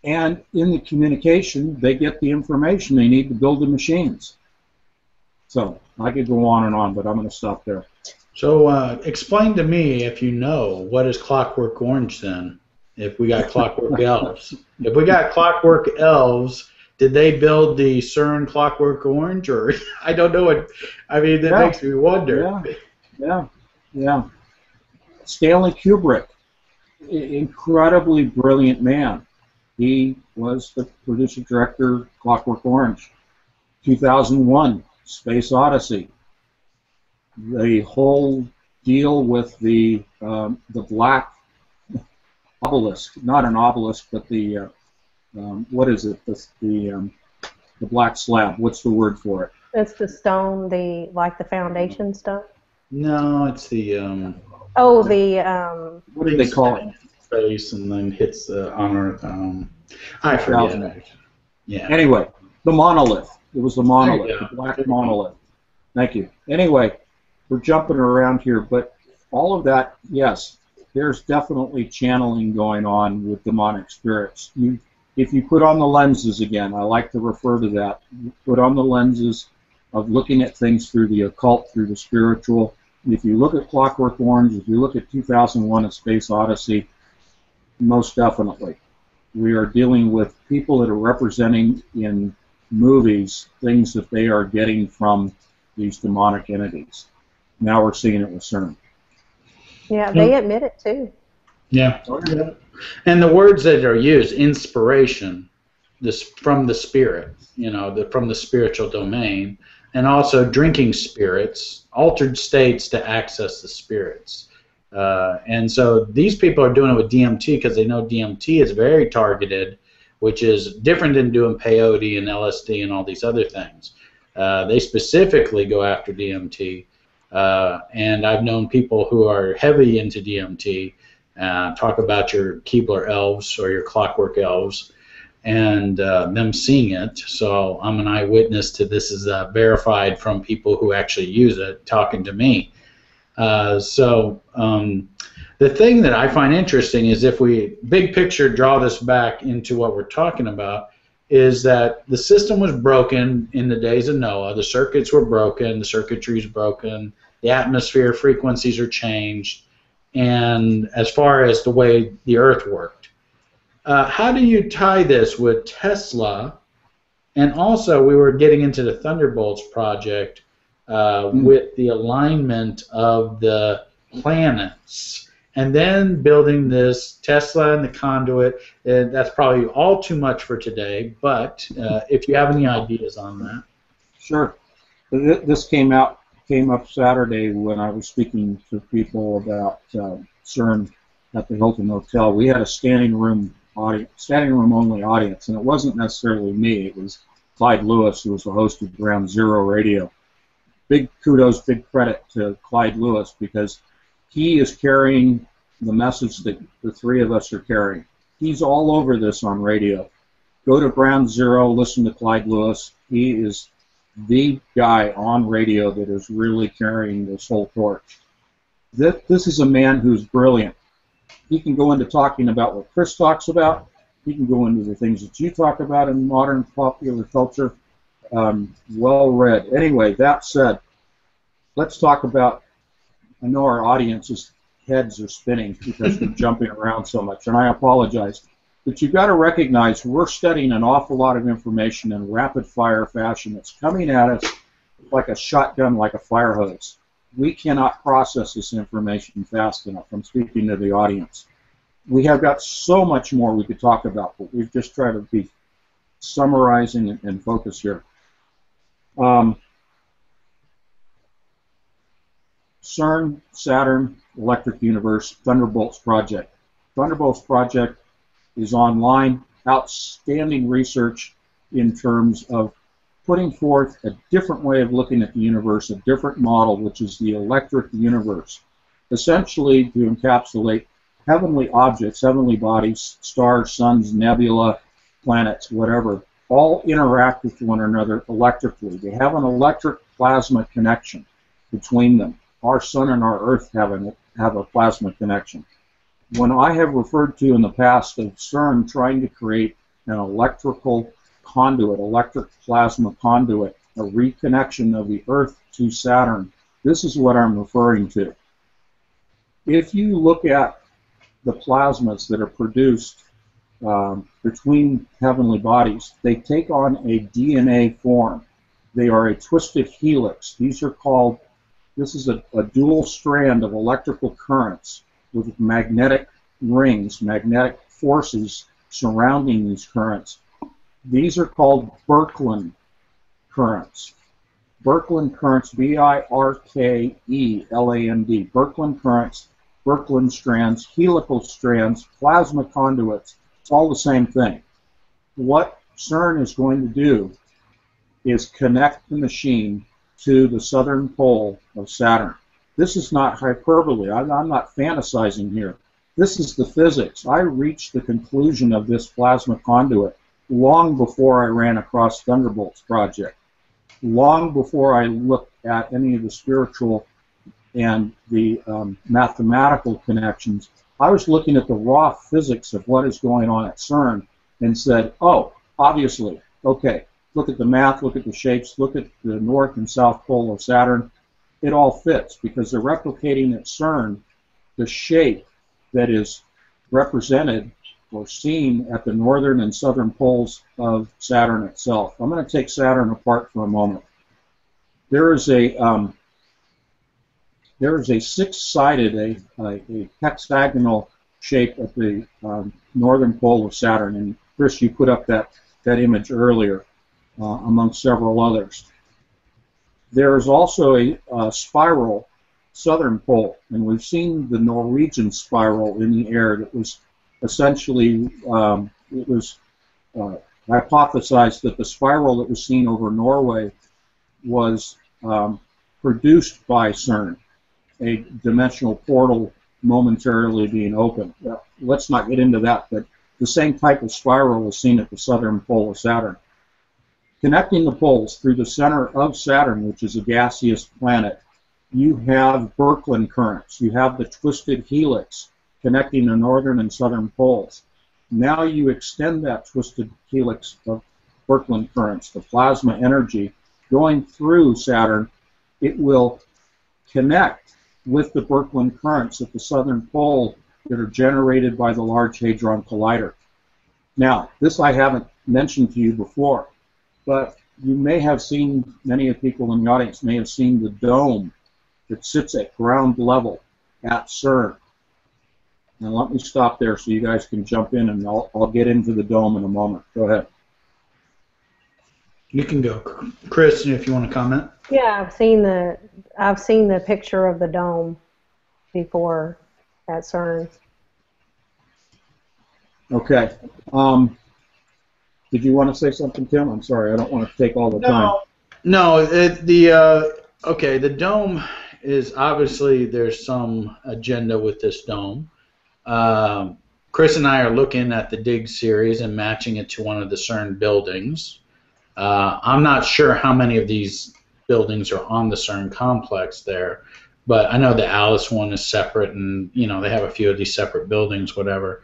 And in the communication, they get the information they need to build the machines. So I could go on, but I'm going to stop there. So explain to me, if you know, what is Clockwork Orange then? If we got Clockwork Elves. If we got Clockwork Elves, did they build the CERN Clockwork Orange? Or I don't know what, I mean, that makes me wonder. Yeah. Stanley Kubrick, incredibly brilliant man. He was the producer director Clockwork Orange. 2001, Space Odyssey. The whole deal with the black obelisk, not an obelisk, but the what is it? The black slab. What's the word for it? It's the stone, like the foundation stone. No, it's the what do they call it? Space and then hits on Earth. I forget. Yeah. Anyway, the monolith. It was the monolith, the black monolith. Thank you. Anyway, we're jumping around here, but all of that, yes, there's definitely channeling going on with demonic spirits. If you put on the lenses again, I like to refer to that, put on the lenses of looking at things through the occult, through the spiritual. If you look at Clockwork Orange, if you look at 2001: A Space Odyssey, most definitely. We are dealing with people that are representing in movies things that they are getting from these demonic entities. Now we're seeing it with CERN. Yeah, they admit it too. Yeah. And the words that are used, inspiration, from the spirit, from the spiritual domain, and also drinking spirits, altered states to access the spirits. And so these people are doing it with DMT because they know DMT is very targeted, which is different than doing peyote and LSD and all these other things. They specifically go after DMT. And I've known people who are heavy into DMT talk about your Keebler elves or your Clockwork Elves and them seeing it. So I'm an eyewitness to this is verified from people who actually use it talking to me. The thing that I find interesting is if we, big picture, draw this back into what we're talking about, is that the system was broken in the days of Noah. The circuits were broken, the circuitry is broken, the atmosphere frequencies are changed, and as far as the way the Earth worked. How do you tie this with Tesla? And also, we were getting into the Thunderbolts project with the alignment of the planets. And then building this Tesla and the conduit, and that's probably all too much for today, but if you have any ideas on that. Sure. This came up Saturday when I was speaking to people about CERN at the Hilton Hotel. We had a standing room only audience, and it wasn't necessarily me. It was Clyde Lewis, who was the host of Ground Zero Radio. Big kudos, big credit to Clyde Lewis because he is carrying the message that the three of us are carrying. He's all over this on radio. Go to Ground Zero, listen to Clyde Lewis. He is the guy on radio that is really carrying this whole torch. This is a man who's brilliant. He can go into talking about what Chris talks about. He can go into the things that you talk about in modern popular culture. Well read. Anyway, that said, let's talk about, I know our audience's heads are spinning because we're jumping around so much, and I apologize. But you've got to recognize we're studying an awful lot of information in rapid-fire fashion. It's coming at us like a shotgun, like a fire hose. We cannot process this information fast enough. I'm speaking to the audience. We have got so much more we could talk about, but we've just tried to be summarizing and focus here. CERN, Saturn, Electric Universe, Thunderbolts Project. Thunderbolts Project is online, outstanding research in terms of putting forth a different way of looking at the universe, a different model, which is the electric universe, essentially to encapsulate heavenly objects, heavenly bodies, stars, suns, nebula, planets, whatever, all interact with one another electrically. They have an electric plasma connection between them. Our sun and our earth have a plasma connection. When I have referred to in the past of CERN trying to create an electrical conduit, electric plasma conduit, a reconnection of the earth to Saturn, this is what I'm referring to. If you look at the plasmas that are produced between heavenly bodies, they take on a DNA form. They are a twisted helix. These are called, this is a dual strand of electrical currents with magnetic rings, magnetic forces surrounding these currents. These are called Birkeland currents. Birkeland currents, B-I-R-K-E-L-A-N-D, Birkeland currents, Birkeland strands, helical strands, plasma conduits. It's all the same thing. What CERN is going to do is connect the machine to the southern pole of Saturn. This is not hyperbole. I'm not fantasizing here. This is the physics. I reached the conclusion of this plasma conduit long before I ran across Thunderbolts Project, long before I looked at any of the spiritual and the mathematical connections. I was looking at the raw physics of what is going on at CERN and said, oh, obviously, okay, look at the math, look at the shapes, look at the north and south pole of Saturn. It all fits because they're replicating at CERN the shape that is represented or seen at the northern and southern poles of Saturn itself. I'm going to take Saturn apart for a moment. There is a six-sided, a hexagonal shape at the northern pole of Saturn, and Chris, you put up that image earlier, among several others. There is also a spiral southern pole, and we've seen the Norwegian spiral in the air that was essentially, it was hypothesized that the spiral that was seen over Norway was produced by CERN, a dimensional portal momentarily being opened. Let's not get into that, but the same type of spiral was seen at the southern pole of Saturn. Connecting the poles through the center of Saturn, which is a gaseous planet, you have Birkeland currents. You have the twisted helix connecting the northern and southern poles. Now you extend that twisted helix of Birkeland currents, the plasma energy, going through Saturn. It will connect with the Birkeland currents at the southern pole that are generated by the Large Hadron Collider. Now, this I haven't mentioned to you before, but you may have seen, many of the people in the audience may have seen the dome that sits at ground level at CERN. Now let me stop there so you guys can jump in, and I'll get into the dome in a moment. Go ahead. You can go, Chris, if you want to comment. Yeah, I've seen the picture of the dome before at CERN. Okay. Did you want to say something, Tim? I'm sorry, I don't want to take all the time. No, okay, the dome is obviously there's some agenda with this dome. Chris and I are looking at the DIG series and matching it to one of the CERN buildings. I'm not sure how many of these buildings are on the CERN complex there, but I know the Alice one is separate, and they have a few of these separate buildings, whatever.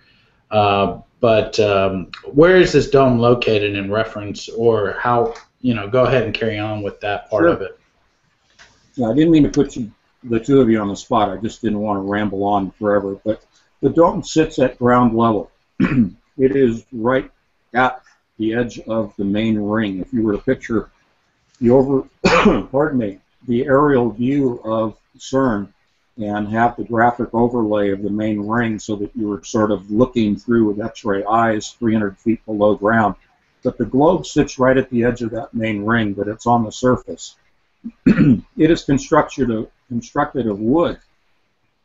But where is this dome located in reference, or how? Go ahead and carry on with that part of it. Yeah, I didn't mean to put the two of you on the spot. I just didn't want to ramble on forever. But the dome sits at ground level. It is right at the edge of the main ring. If you were to picture the pardon me, the aerial view of CERN, and have the graphic overlay of the main ring so that you were sort of looking through with X-ray eyes 300 feet below ground. But the globe sits right at the edge of that main ring, but it's on the surface. It is constructed of wood.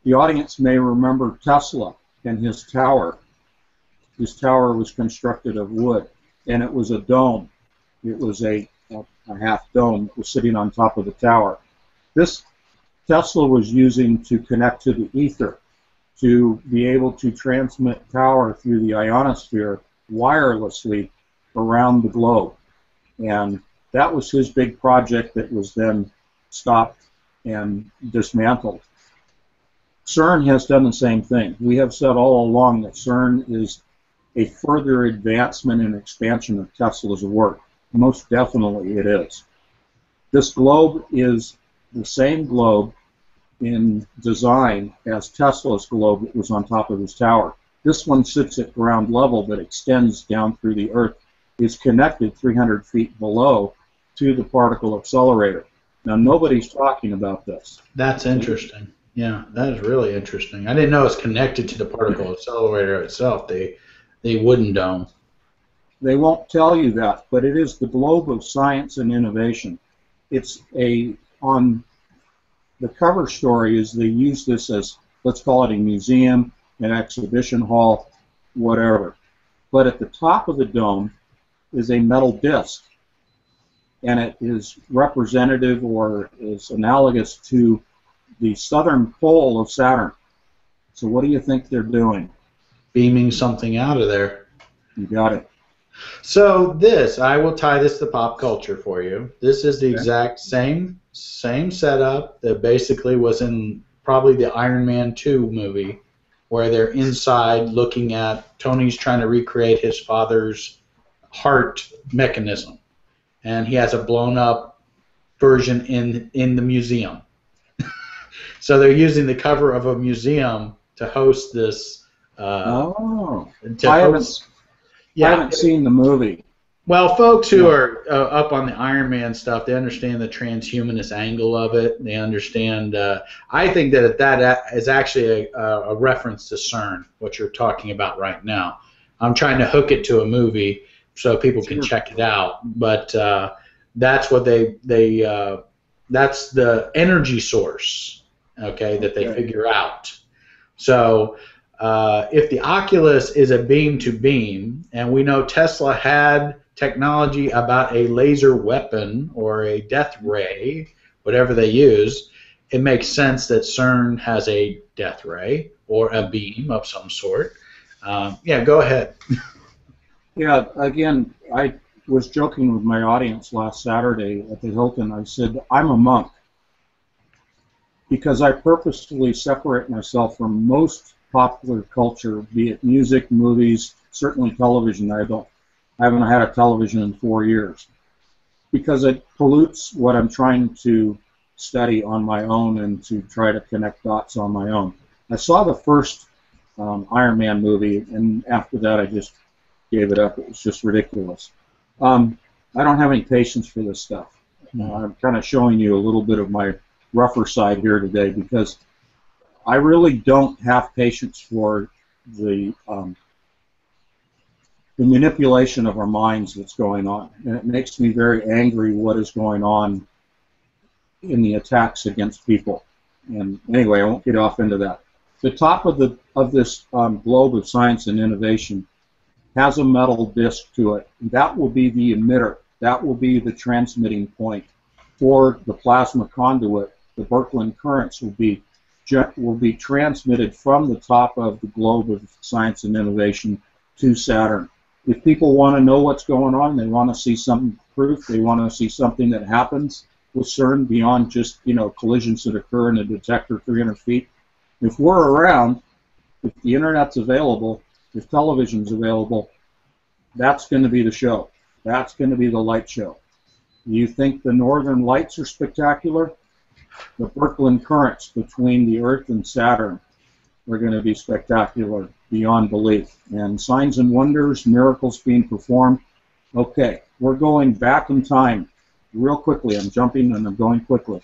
The audience may remember Tesla and his tower. His tower was constructed of wood, and it was a dome. It was a half dome that was sitting on top of the tower. This Tesla was using to connect to the ether, to be able to transmit power through the ionosphere wirelessly around the globe. And that was his big project that was then stopped and dismantled. CERN has done the same thing. We have said all along that CERN is a further advancement and expansion of Tesla's work. Most definitely it is. This globe is the same globe in design as Tesla's globe that was on top of his tower. This one sits at ground level but extends down through the Earth. It's connected 300 feet below to the particle accelerator. Now, nobody's talking about this. That's interesting. Yeah, that is really interesting. I didn't know it's connected to the particle accelerator itself, the wooden dome. They won't tell you that, but it is the globe of science and innovation. It's on the cover story is they use this as, let's call it a museum, an exhibition hall, whatever. But at the top of the dome is a metal disc, and it is representative or is analogous to the southern pole of Saturn. So what do you think they're doing? Beaming something out of there. You got it. So I will tie this to pop culture for you. This is the exact same setup that basically was in probably the Iron Man 2 movie, where they're inside looking at, Tony's trying to recreate his father's heart mechanism, and he has a blown up version in the museum. So they're using the cover of a museum to host this. I haven't seen the movie. Well, folks who are up on the Iron Man stuff, they understand the transhumanist angle of it. They understand. I think that is actually a reference to CERN, what you're talking about right now. I'm trying to hook it to a movie so people can check it out. But that's what that's the energy source, okay, that they figure out. So if the Oculus is a beam to beam, and we know Tesla had technology about a laser weapon or a death ray, whatever they use, it makes sense that CERN has a death ray or a beam of some sort. Yeah, go ahead. Yeah, again, I was joking with my audience last Saturday at the Hilton. I said, I'm a monk, because I purposefully separate myself from most popular culture, be it music, movies, certainly television. I haven't had a television in 4 years, because it pollutes what I'm trying to study on my own and to try to connect dots on my own. I saw the first Iron Man movie, and after that I just gave it up. It was just ridiculous. I don't have any patience for this stuff. I'm kind of showing you a little bit of my rougher side here today, because I really don't have patience for the manipulation of our minds that's going on. And it makes me very angry what is going on in the attacks against people. And anyway, I won't get off into that. The top of this globe of science and innovation has a metal disc to it. That will be the emitter. That will be the transmitting point for the plasma conduit. The Birkeland currents will be transmitted from the top of the globe of science and innovation to Saturn. If people want to know what's going on, they want to see some proof, they want to see something that happens with CERN beyond just, collisions that occur in a detector 300 feet. If we're around, if the internet's available, if television's available, that's going to be the show. That's going to be the light show. You think the northern lights are spectacular? The Birkeland currents between the Earth and Saturn are going to be spectacular beyond belief. And signs and wonders, miracles being performed. Okay, we're going back in time real quickly. I'm jumping and I'm going quickly.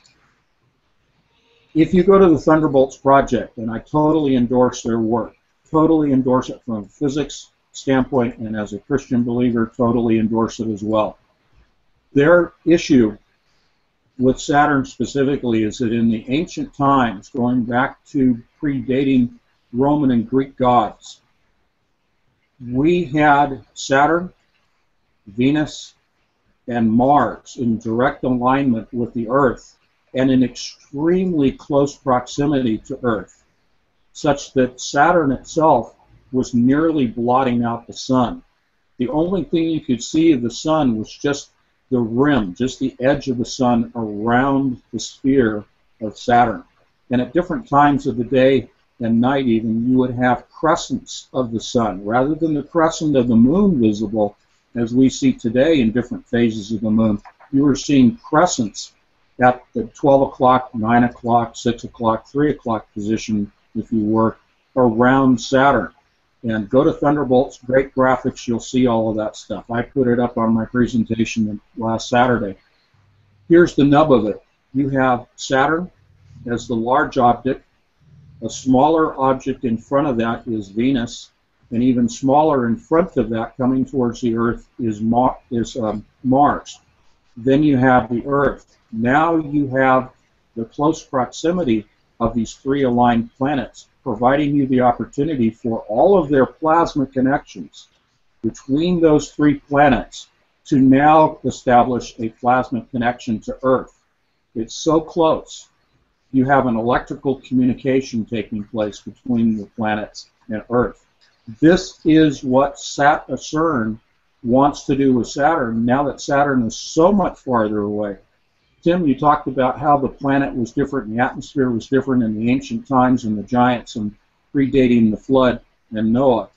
If you go to the Thunderbolts Project, and I totally endorse their work, totally endorse it from a physics standpoint, and as a Christian believer, totally endorse it as well. Their issue with Saturn specifically is that in the ancient times, going back to predating Roman and Greek gods, we had Saturn, Venus, and Mars in direct alignment with the Earth and in extremely close proximity to Earth, such that Saturn itself was nearly blotting out the Sun. The only thing you could see of the Sun was just the rim, just the edge of the Sun around the sphere of Saturn. And at different times of the day and night even, you would have crescents of the Sun, rather than the crescent of the Moon visible, as we see today in different phases of the Moon. You were seeing crescents at the 12 o'clock, 9 o'clock, 6 o'clock, 3 o'clock position, if you were, around Saturn. And go to Thunderbolts, great graphics, you'll see all of that stuff. I put it up on my presentation last Saturday. Here's the nub of it. You have Saturn as the large object. A smaller object in front of that is Venus, and even smaller in front of that, coming towards the Earth, is Mars. Then you have the Earth. Now you have the close proximity of these three aligned planets, providing you the opportunity for all of their plasma connections between those three planets to now establish a plasma connection to Earth. It's so close. You have an electrical communication taking place between the planets and Earth. This is what CERN wants to do with Saturn, now that Saturn is so much farther away. Tim, you talked about how the planet was different, and the atmosphere was different in the ancient times, and the giants, and predating the flood and Noah.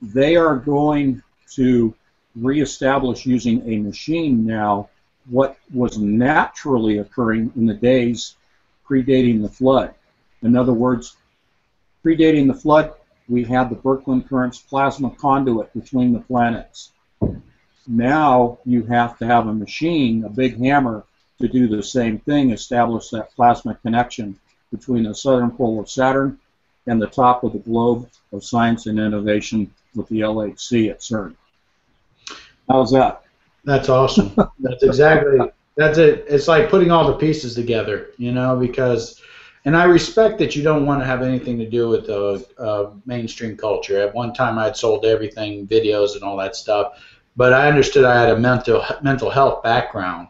They are going to reestablish, using a machine now, what was naturally occurring in the days predating the flood. In other words, predating the flood, we had the Birkeland currents plasma conduit between the planets. Now you have to have a machine, a big hammer, to do the same thing, establish that plasma connection between the southern pole of Saturn and the top of the globe of science and innovation with the LHC at CERN. How's that? That's awesome. That's exactly, that's it. It's like putting all the pieces together, you know, because, and I respect that you don't want to have anything to do with mainstream culture. At one time I had sold everything, videos and all that stuff, but I understood I had a mental health background.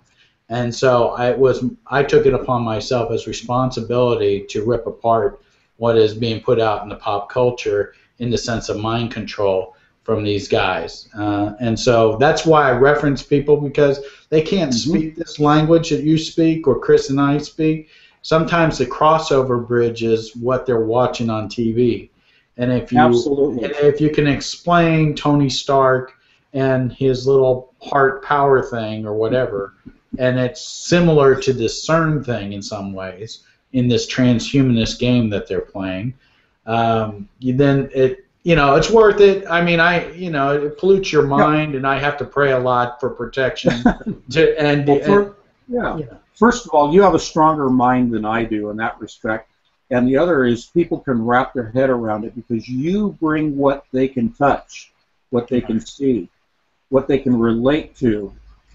And so I took it upon myself as responsibility to rip apart what is being put out in the pop culture in the sense of mind control from these guys. And so that's why I reference people, because they can't speak this language that you speak or Chris and I speak. Sometimes the crossover bridge is what they're watching on TV. And if you can explain Tony Stark and his little heart power thing or whatever, and it's similar to this CERN thing in some ways, in this transhumanist game that they're playing, then it's worth it. I mean, it pollutes your mind, and I have to pray a lot for protection. First of all, you have a stronger mind than I do in that respect, and the other is people can wrap their head around it because you bring what they can touch, what they can see, what they can relate to,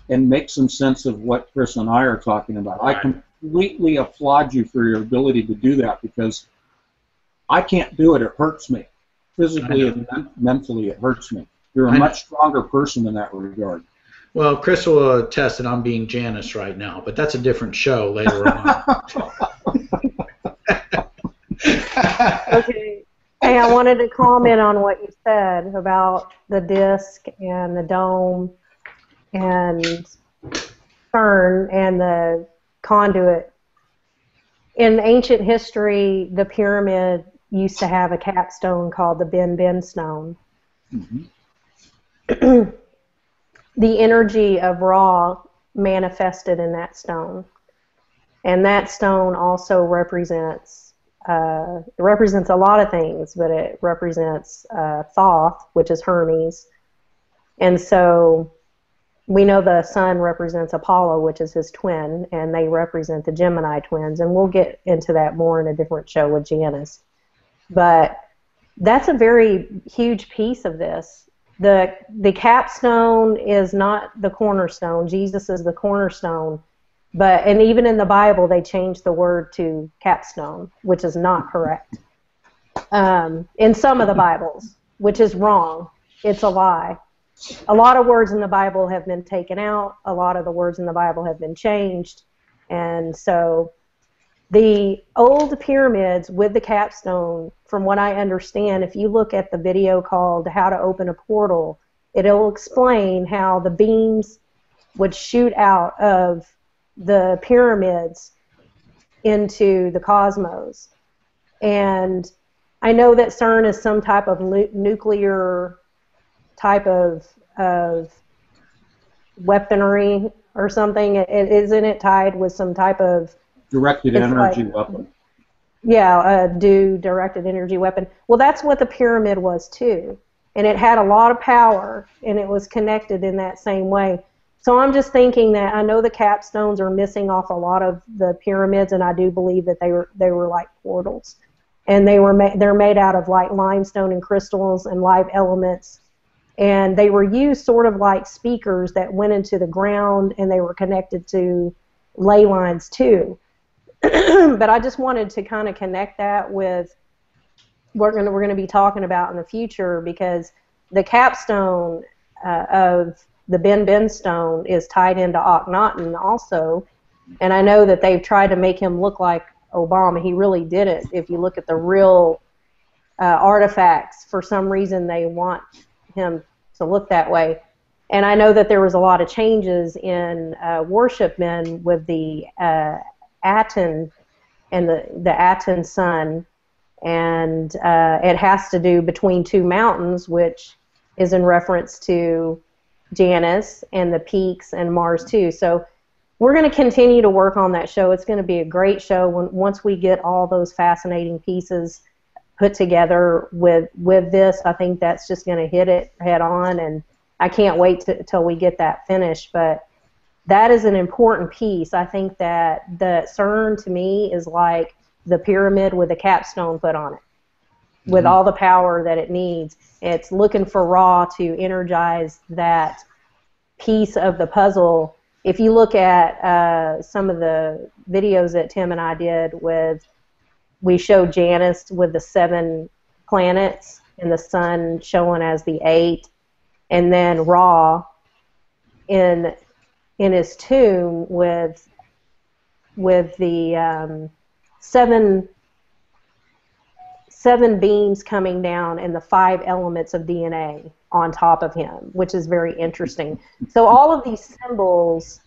and make some sense of what Chris and I are talking about. Right. I completely applaud you for your ability to do that, because I can't do it. It hurts me. Physically and mentally, it hurts me. You're a much stronger person in that regard. Well, Chris will attest that I'm being Janice right now, but that's a different show later on. Okay. Hey, I wanted to comment on what you said about the disc and the dome and CERN and the conduit. In ancient history, the pyramid used to have a capstone called the Ben stone. Mm-hmm. The energy of Ra manifested in that stone. And that stone also represents a lot of things, but it represents Thoth, which is Hermes. And so we know the sun represents Apollo, which is his twin, and they represent the Gemini twins, and we'll get into that more in a different show with Janice. But that's a very huge piece of this. The capstone is not the cornerstone. Jesus is the cornerstone. And even in the Bible, they changed the word to capstone, which is not correct. In some of the Bibles, which is wrong. It's a lie. A lot of words in the Bible have been taken out. A lot of the words in the Bible have been changed. And so the old pyramids with the capstone, from what I understand, if you look at the video called How to Open a Portal, it'll explain how the beams would shoot out of the pyramids into the cosmos. And I know that CERN is some type of nuclear type of weaponry or something. Isn't it tied with some type of directed energy weapon? Yeah, directed energy weapon. Well, that's what the pyramid was too. And it had a lot of power, and it was connected in that same way. So I'm just thinking that I know the capstones are missing off a lot of the pyramids, and I do believe that they were like portals. And they're made out of like limestone and crystals and live elements. And they were used sort of like speakers that went into the ground, and they were connected to ley lines too. But I just wanted to kind of connect that with what we're going to be talking about in the future, because the capstone of the Ben stone is tied into Akhenaten also. And I know that they've tried to make him look like Obama. He really didn't. If you look at the real artifacts, for some reason they want him to look that way. And I know that there was a lot of changes in worshipmen with the Aten and the Aten sun, and it has to do between two mountains, which is in reference to Janus and the peaks and Mars too. So we're going to continue to work on that show. It's going to be a great show once we get all those fascinating pieces put together with this. I think that's just going to hit it head on, and I can't wait till we get that finished. But that is an important piece. I think that the CERN to me is like the pyramid with a capstone put on it, with all the power that it needs. It's looking for Ra to energize that piece of the puzzle. If you look at some of the videos that Tim and I did we showed Janus with the 7 planets and the sun showing as the 8, and then Ra in his tomb with the seven beams coming down and the 5 elements of DNA on top of him, which is very interesting. So all of these symbols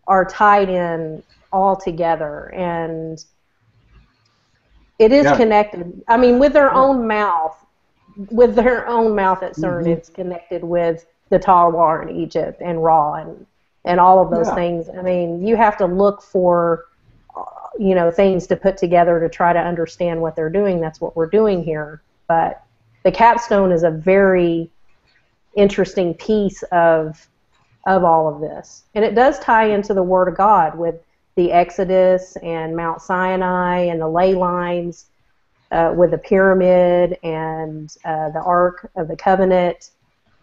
are tied in all together, and it is connected. I mean, with their own mouth at CERN, it's connected with the Tawar in Egypt and Ra and all of those things. I mean, you have to look for things to put together to try to understand what they're doing. That's what we're doing here. But the capstone is a very interesting piece of all of this. And it does tie into the Word of God with the Exodus and Mount Sinai and the ley lines with the pyramid and the Ark of the Covenant,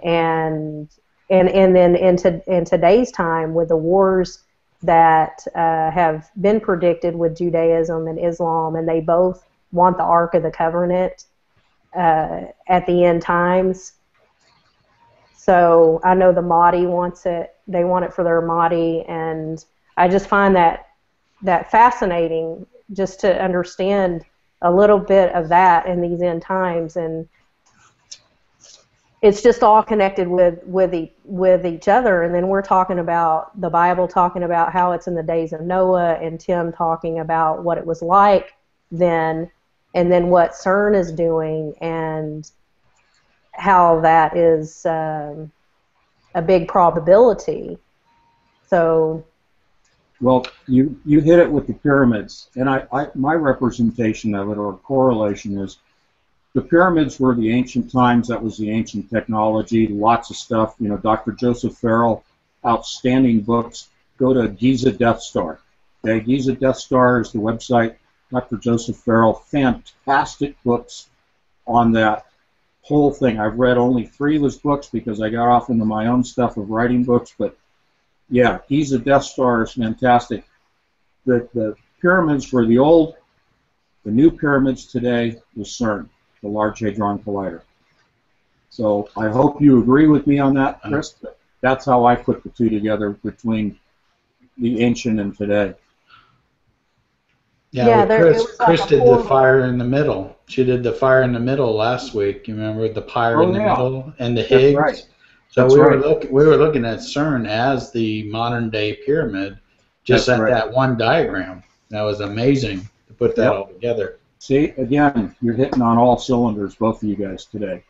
and then in today's time with the wars that have been predicted with Judaism and Islam, and they both want the Ark of the Covenant at the end times. So I know the Mahdi wants it. They want it for their Mahdi, and I just find that fascinating, just to understand a little bit of that in these end times. And it's just all connected with each other. And then we're talking about the Bible, talking about how it's in the days of Noah, and Tim talking about what it was like then, and then what CERN is doing, and how that is a big probability. So, well, you hit it with the pyramids, and my representation of it, or correlation, is the pyramids were the ancient times. That was the ancient technology, lots of stuff. Dr. Joseph Farrell outstanding books, go to Giza Death Star. Okay, Giza Death Star is the website. Dr. Joseph Farrell, fantastic books on that whole thing. I've read only 3 of his books because I got off into my own stuff of writing books, but yeah, Giza Death Star is fantastic. The pyramids were the old, the new pyramids today was CERN, the Large Hadron Collider. So I hope you agree with me on that, Chris. That's how I put the two together between the ancient and today. Yeah, well, Chris like did the fire in the middle. She did the fire in the middle last week. You remember the fire in the middle and the Higgs? That's right. So we were looking at CERN as the modern day pyramid, just that one diagram. That was amazing to put that all together. See, again, you're hitting on all cylinders, both of you guys today.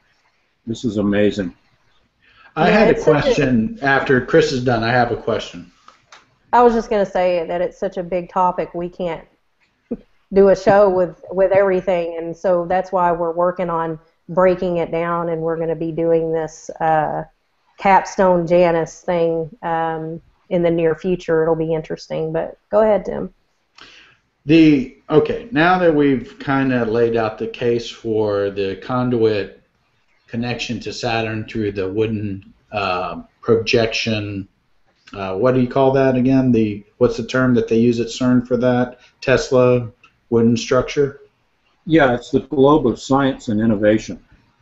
This is amazing. I had a question after Chris is done. I have a question. I was just going to say that it's such a big topic, we can't do a show with everything, and so that's why we're working on breaking it down, and we're going to be doing this capstone Janus thing in the near future. It'll be interesting, but go ahead, Tim. Okay, now that we've kind of laid out the case for the conduit connection to Saturn through the wooden projection, what do you call that again? What's the term that they use at CERN for that? Tesla wooden structure? Yeah, it's the globe of science and innovation.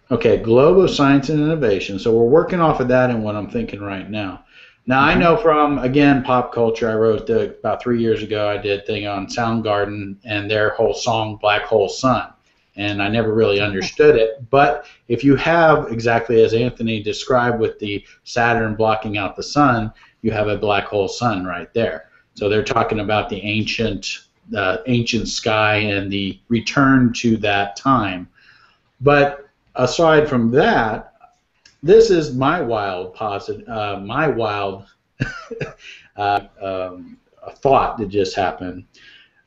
Okay, globe of science and innovation. So we're working off of that and what I'm thinking right now. Now, I know from, again, pop culture, I wrote about 3 years ago, I did a thing on Soundgarden and their whole song, Black Hole Sun. And I never really understood it. But if you have, exactly as Anthony described with the Saturn blocking out the sun, you have a black hole sun right there. So they're talking about the ancient sky and the return to that time. But aside from that, this is my wild thought that just happened.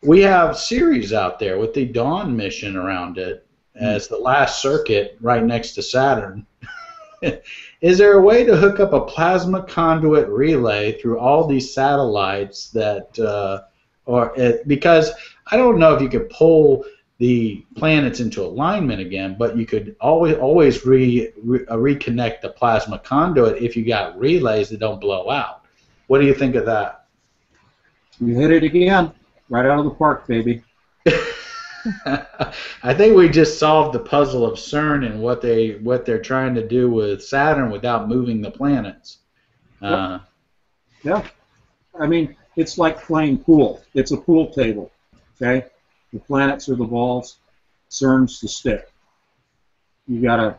We have Ceres out there with the Dawn mission around it as the last circuit right next to Saturn. Is there a way to hook up a plasma conduit relay through all these satellites because I don't know if you could pull the planets into alignment again, but you could always reconnect the plasma conduit if you got relays that don't blow out. What do you think of that? You hit it again. Right out of the park, baby. I think we just solved the puzzle of CERN and what they're trying to do with Saturn without moving the planets. Yeah. I mean, it's like playing pool. It's a pool table. Okay? The planets are the balls. CERN's the stick. You got to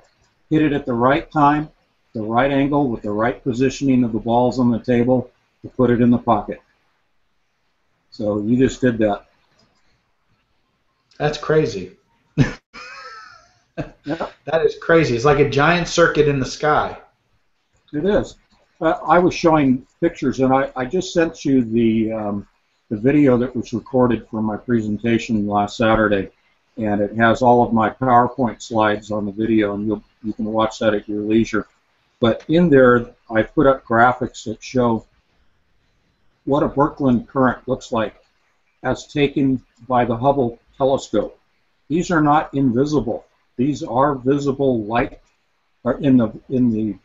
hit it at the right time, the right angle, with the right positioning of the balls on the table to put it in the pocket. So you just did that. That's crazy. Yeah. That is crazy. It's like a giant circuit in the sky. It is. I was showing pictures, and I just sent you the video that was recorded for my presentation last Saturday, and it has all of my PowerPoint slides on the video, and you can watch that at your leisure. But in there, I put up graphics that show what a Birkeland current looks like as taken by the Hubble telescope. These are not invisible. These are visible light in the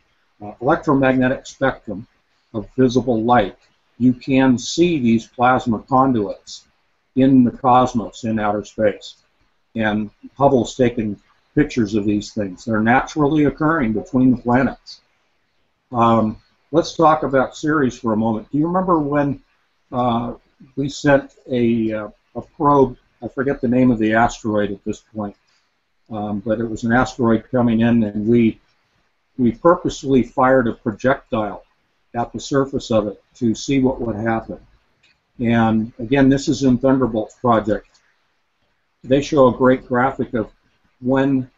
electromagnetic spectrum of visible light. You can see these plasma conduits in the cosmos, in outer space. And Hubble's taken pictures of these things. They're naturally occurring between the planets. Let's talk about Ceres for a moment. Do you remember when we sent a probe? I forget the name of the asteroid at this point, but it was an asteroid coming in, and we purposely fired a projectile at the surface of it to see what would happen. And again, this is in Thunderbolt's project. They show a great graphic of when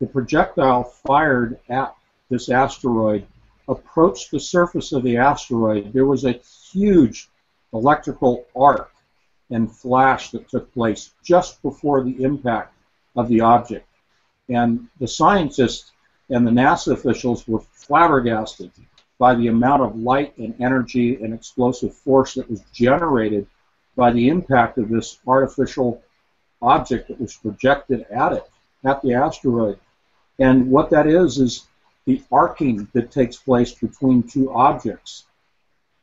the projectile fired at this asteroid approached the surface of the asteroid, there was a huge electrical arc and flash that took place just before the impact of the object. And the scientists and the NASA officials were flabbergasted. by the amount of light and energy and explosive force that was generated by the impact of this artificial object that was projected at it, at the asteroid. And what that is the arcing that takes place between two objects.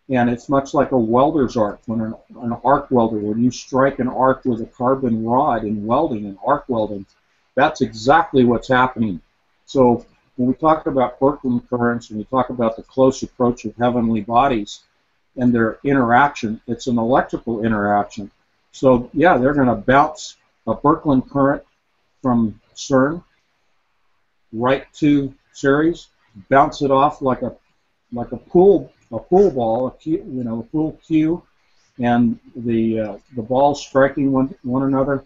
And it's much like a welder's arc, when an arc welder, when you strike an arc with a carbon rod in welding and arc welding, that's exactly what's happening. So when we talk about Birkeland currents and we talk about the close approach of heavenly bodies and their interaction, it's an electrical interaction. So yeah, they're going to bounce a Birkeland current from CERN right to Ceres, bounce it off like a pool ball, a pool cue, and the balls striking one another,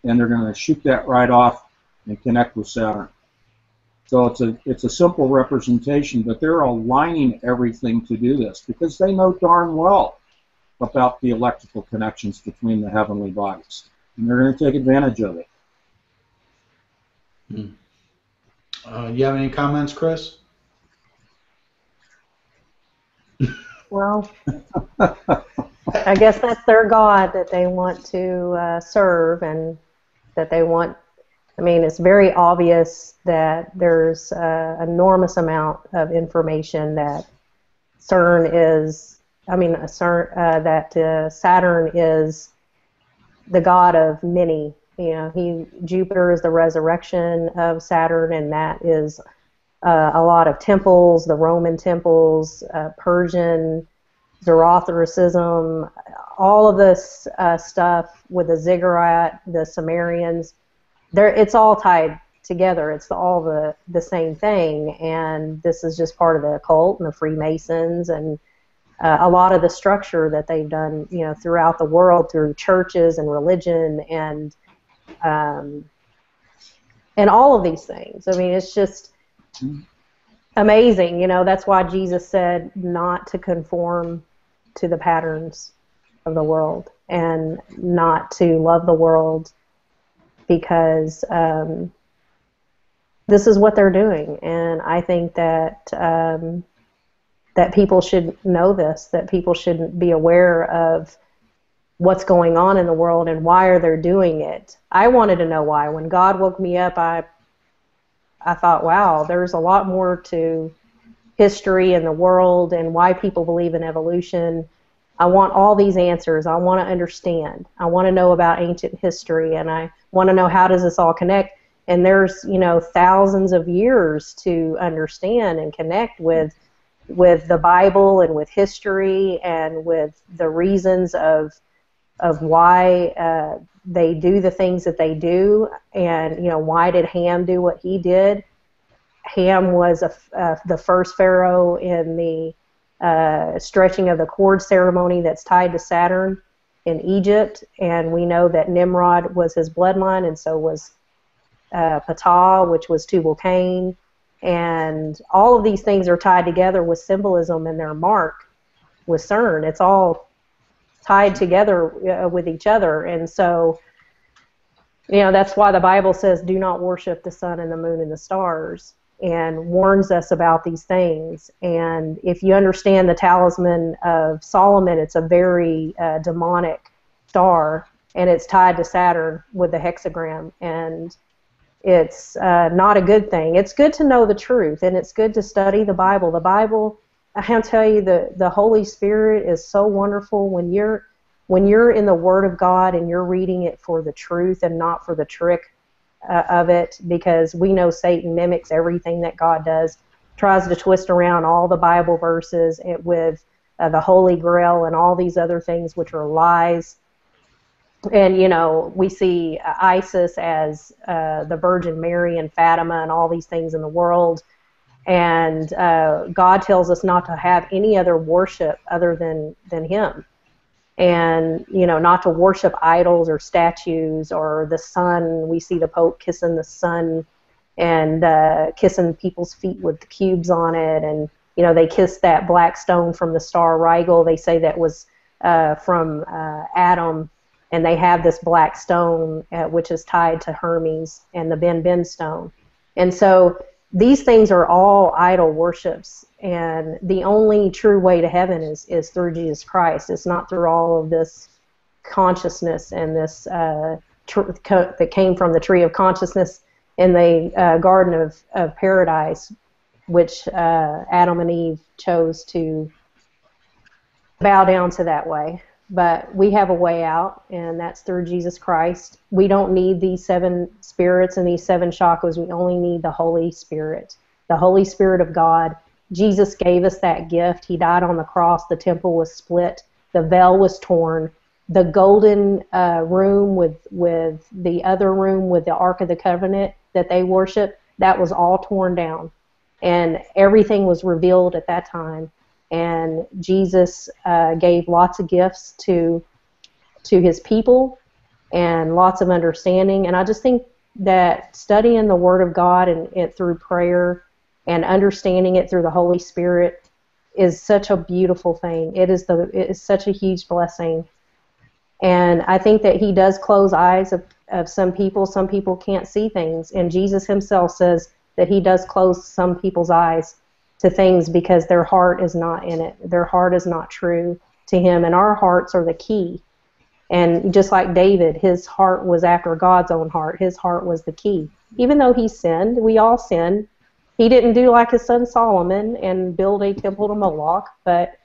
and they're going to shoot that right off and connect with Saturn. So it's a simple representation, but they're aligning everything to do this because they know darn well about the electrical connections between the heavenly bodies, and they're going to take advantage of it. Do you have any comments, Chris? Well, I guess that's their God that they want to serve, and that they want. I mean, it's very obvious that there's an enormous amount of information that CERN is. I mean, that Saturn is the god of many. You know, Jupiter is the resurrection of Saturn, and that is a lot of temples, the Roman temples, Persian, Zoroastrianism, all of this stuff with the ziggurat, the Sumerians. It's all tied together. It's all the same thing, and this is just part of the occult and the Freemasons and a lot of the structure that they've done, you know, throughout the world through churches and religion and all of these things. I mean, it's just amazing. You know, that's why Jesus said not to conform to the patterns of the world and not to love the world, because this is what they're doing. And I think that that people should know this, that people should be aware of what's going on in the world and why are they doing it. I wanted to know why. When God woke me up, I thought, wow, there's a lot more to history and the world and why people believe in evolution. I want all these answers. I want to understand. I want to know about ancient history, and I want to know how does this all connect. And there's, you know, thousands of years to understand and connect with the Bible and with history and with the reasons of why they do the things that they do, and, you know, why did Ham do what he did? Ham was the first pharaoh in the stretching of the cord ceremony that's tied to Saturn in Egypt, and we know that Nimrod was his bloodline, and so was Ptah, which was Tubal-Cain, and all of these things are tied together with symbolism and their mark with CERN. It's all tied together with each other, and so, you know, that's why the Bible says do not worship the sun and the moon and the stars, and warns us about these things. And if you understand the talisman of Solomon, it's a very demonic star, and it's tied to Saturn with the hexagram, and it's not a good thing. It's good to know the truth, and it's good to study the Bible. The Bible, I can tell you, the Holy Spirit is so wonderful when you're in the Word of God and you're reading it for the truth and not for the trick of it, because we know Satan mimics everything that God does, tries to twist around all the Bible verses with the Holy Grail and all these other things which are lies. And, you know, we see ISIS as the Virgin Mary and Fatima and all these things in the world. And God tells us not to have any other worship other than Him. And, you know, not to worship idols or statues or the sun. We see the Pope kissing the sun and kissing people's feet with the cubes on it. And, you know, they kissed that black stone from the star Rigel. They say that was from Adam. And they have this black stone, which is tied to Hermes and the Ben stone. And so these things are all idol worships, and the only true way to heaven is through Jesus Christ. It's not through all of this consciousness and this that came from the tree of consciousness in the Garden of Paradise, which Adam and Eve chose to bow down to that way. But we have a way out, and that's through Jesus Christ. We don't need these 7 spirits and these 7 chakras. We only need the Holy Spirit, the Holy Spirit of God. Jesus gave us that gift. He died on the cross. The temple was split. The veil was torn. The golden room with the other room with the Ark of the Covenant that they worship, that was all torn down. And everything was revealed at that time. And Jesus gave lots of gifts to his people and lots of understanding. And I just think that studying the Word of God and through prayer and understanding it through the Holy Spirit is such a beautiful thing. It is such a huge blessing. And I think that He does close eyes of some people. Some people can't see things. And Jesus Himself says that He does close some people's eyes to things because their heart is not in it. Their heart is not true to Him, and our hearts are the key. And just like David, his heart was after God's own heart. His heart was the key. Even though he sinned, we all sinned. He didn't do like his son Solomon and build a temple to Moloch, but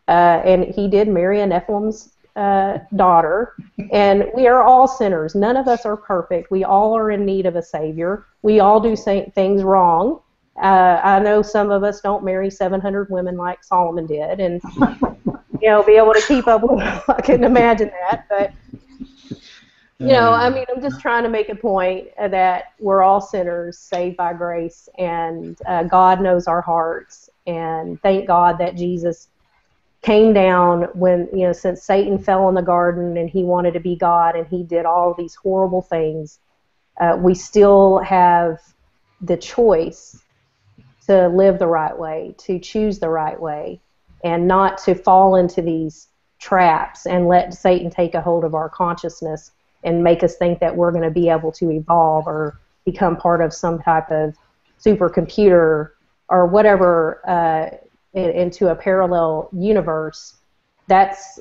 and he did marry a Nephilim's daughter. And we are all sinners. None of us are perfect. We all are in need of a Savior. We all do things wrong. I know some of us don't marry 700 women like Solomon did, and be able to keep up with them. I couldn't imagine that, but I mean, I'm just trying to make a point that we're all sinners saved by grace, and God knows our hearts. And thank God that Jesus came down when since Satan fell in the garden and he wanted to be God and he did all these horrible things. We still have the choice to live the right way, to choose the right way, and not to fall into these traps and let Satan take a hold of our consciousness and make us think that we're going to be able to evolve or become part of some type of supercomputer or whatever into a parallel universe. That's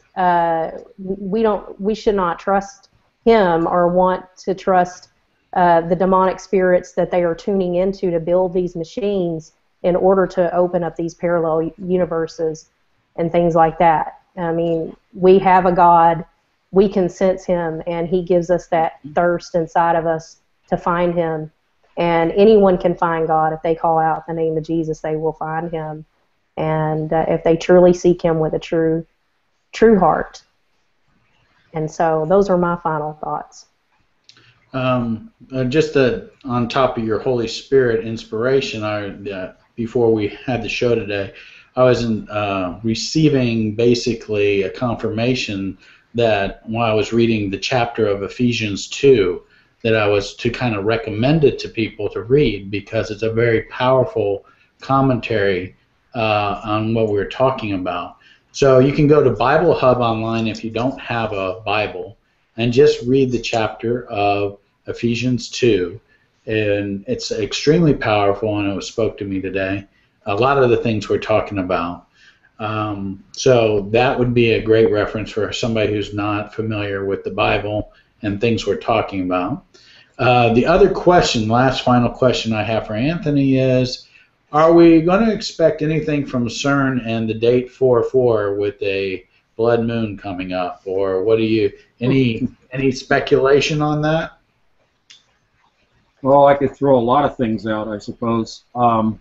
we should not trust him or want to trust the demonic spirits that they are tuning into to build these machines in order to open up these parallel universes and things like that. I mean, we have a God, we can sense him, and he gives us that thirst inside of us to find him. And anyone can find God if they call out the name of Jesus. They will find him, and if they truly seek him with a true heart. And so those are my final thoughts. Just on top of your Holy Spirit inspiration, before we had the show today, I was receiving basically a confirmation that while I was reading the chapter of Ephesians 2, that I was to kind of recommend it to people to read because it's a very powerful commentary on what we're talking about. So you can go to Bible Hub online if you don't have a Bible and just read the chapter of Ephesians 2. And it's extremely powerful, and it spoke to me today. A lot of the things we're talking about. So that would be a great reference for somebody who's not familiar with the Bible and things we're talking about. The other question, last final question I have for Anthony is, are we going to expect anything from CERN and the date 4/4 with a blood moon coming up, or what do you any speculation on that? Well, I could throw a lot of things out, I suppose. I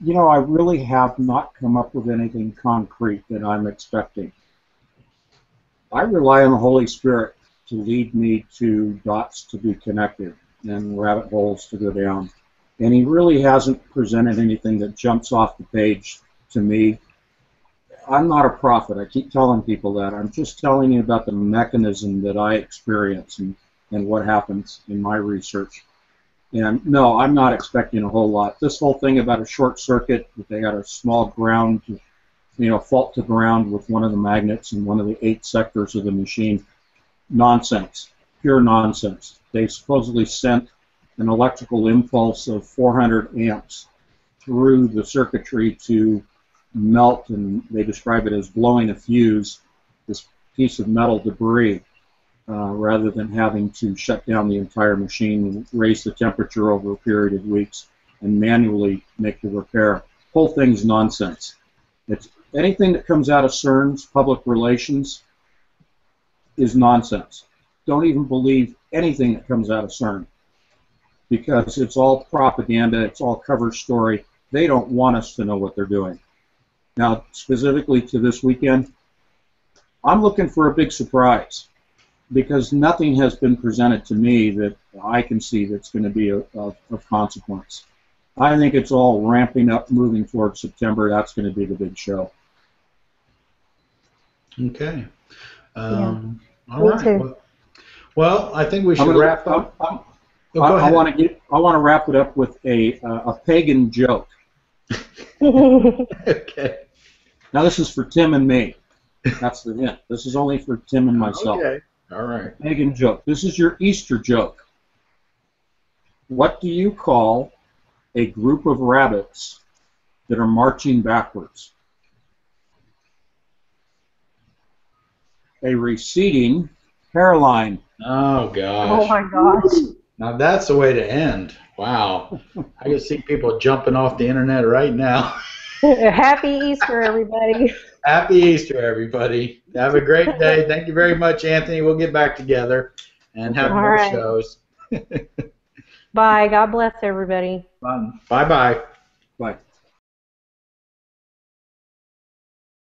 really have not come up with anything concrete that I'm expecting. I rely on the Holy Spirit to lead me to dots to be connected and rabbit holes to go down. And he really hasn't presented anything that jumps off the page to me. I'm not a prophet. I keep telling people that. I'm just telling you about the mechanism that I experience and what happens in my research. And no, I'm not expecting a whole lot. This whole thing about a short circuit, that they got a small ground, fault to ground with one of the magnets in one of the 8 sectors of the machine, nonsense, pure nonsense. They supposedly sent an electrical impulse of 400 amps through the circuitry to melt, and they describe it as blowing a fuse, this piece of metal debris, rather than having to shut down the entire machine and raise the temperature over a period of weeks and manually make the repair. Whole thing's nonsense. It's anything that comes out of CERN's public relations is nonsense. Don't even believe anything that comes out of CERN, because it's all propaganda, it's all cover story. They don't want us to know what they're doing. Now, specifically to this weekend, I'm looking for a big surprise, because nothing has been presented to me that I can see that's going to be of consequence. I think it's all ramping up, moving towards September. That's going to be the big show. Okay. Yeah. All right. too. Well, I think we should wrap up. I want to wrap it up with a pagan joke. Okay. Now this is for Tim and me. That's the hint. This is only for Tim and myself. Okay. All right. Pagan joke. This is your Easter joke. What do you call a group of rabbits that are marching backwards? A receding hairline. Oh gosh. Oh my gosh. Now that's the way to end. Wow. I can see people jumping off the internet right now. Happy Easter, everybody. Happy Easter, everybody. Have a great day. Thank you very much, Anthony. We'll get back together and have All more right. shows. Bye. God bless everybody. Bye-bye. Bye.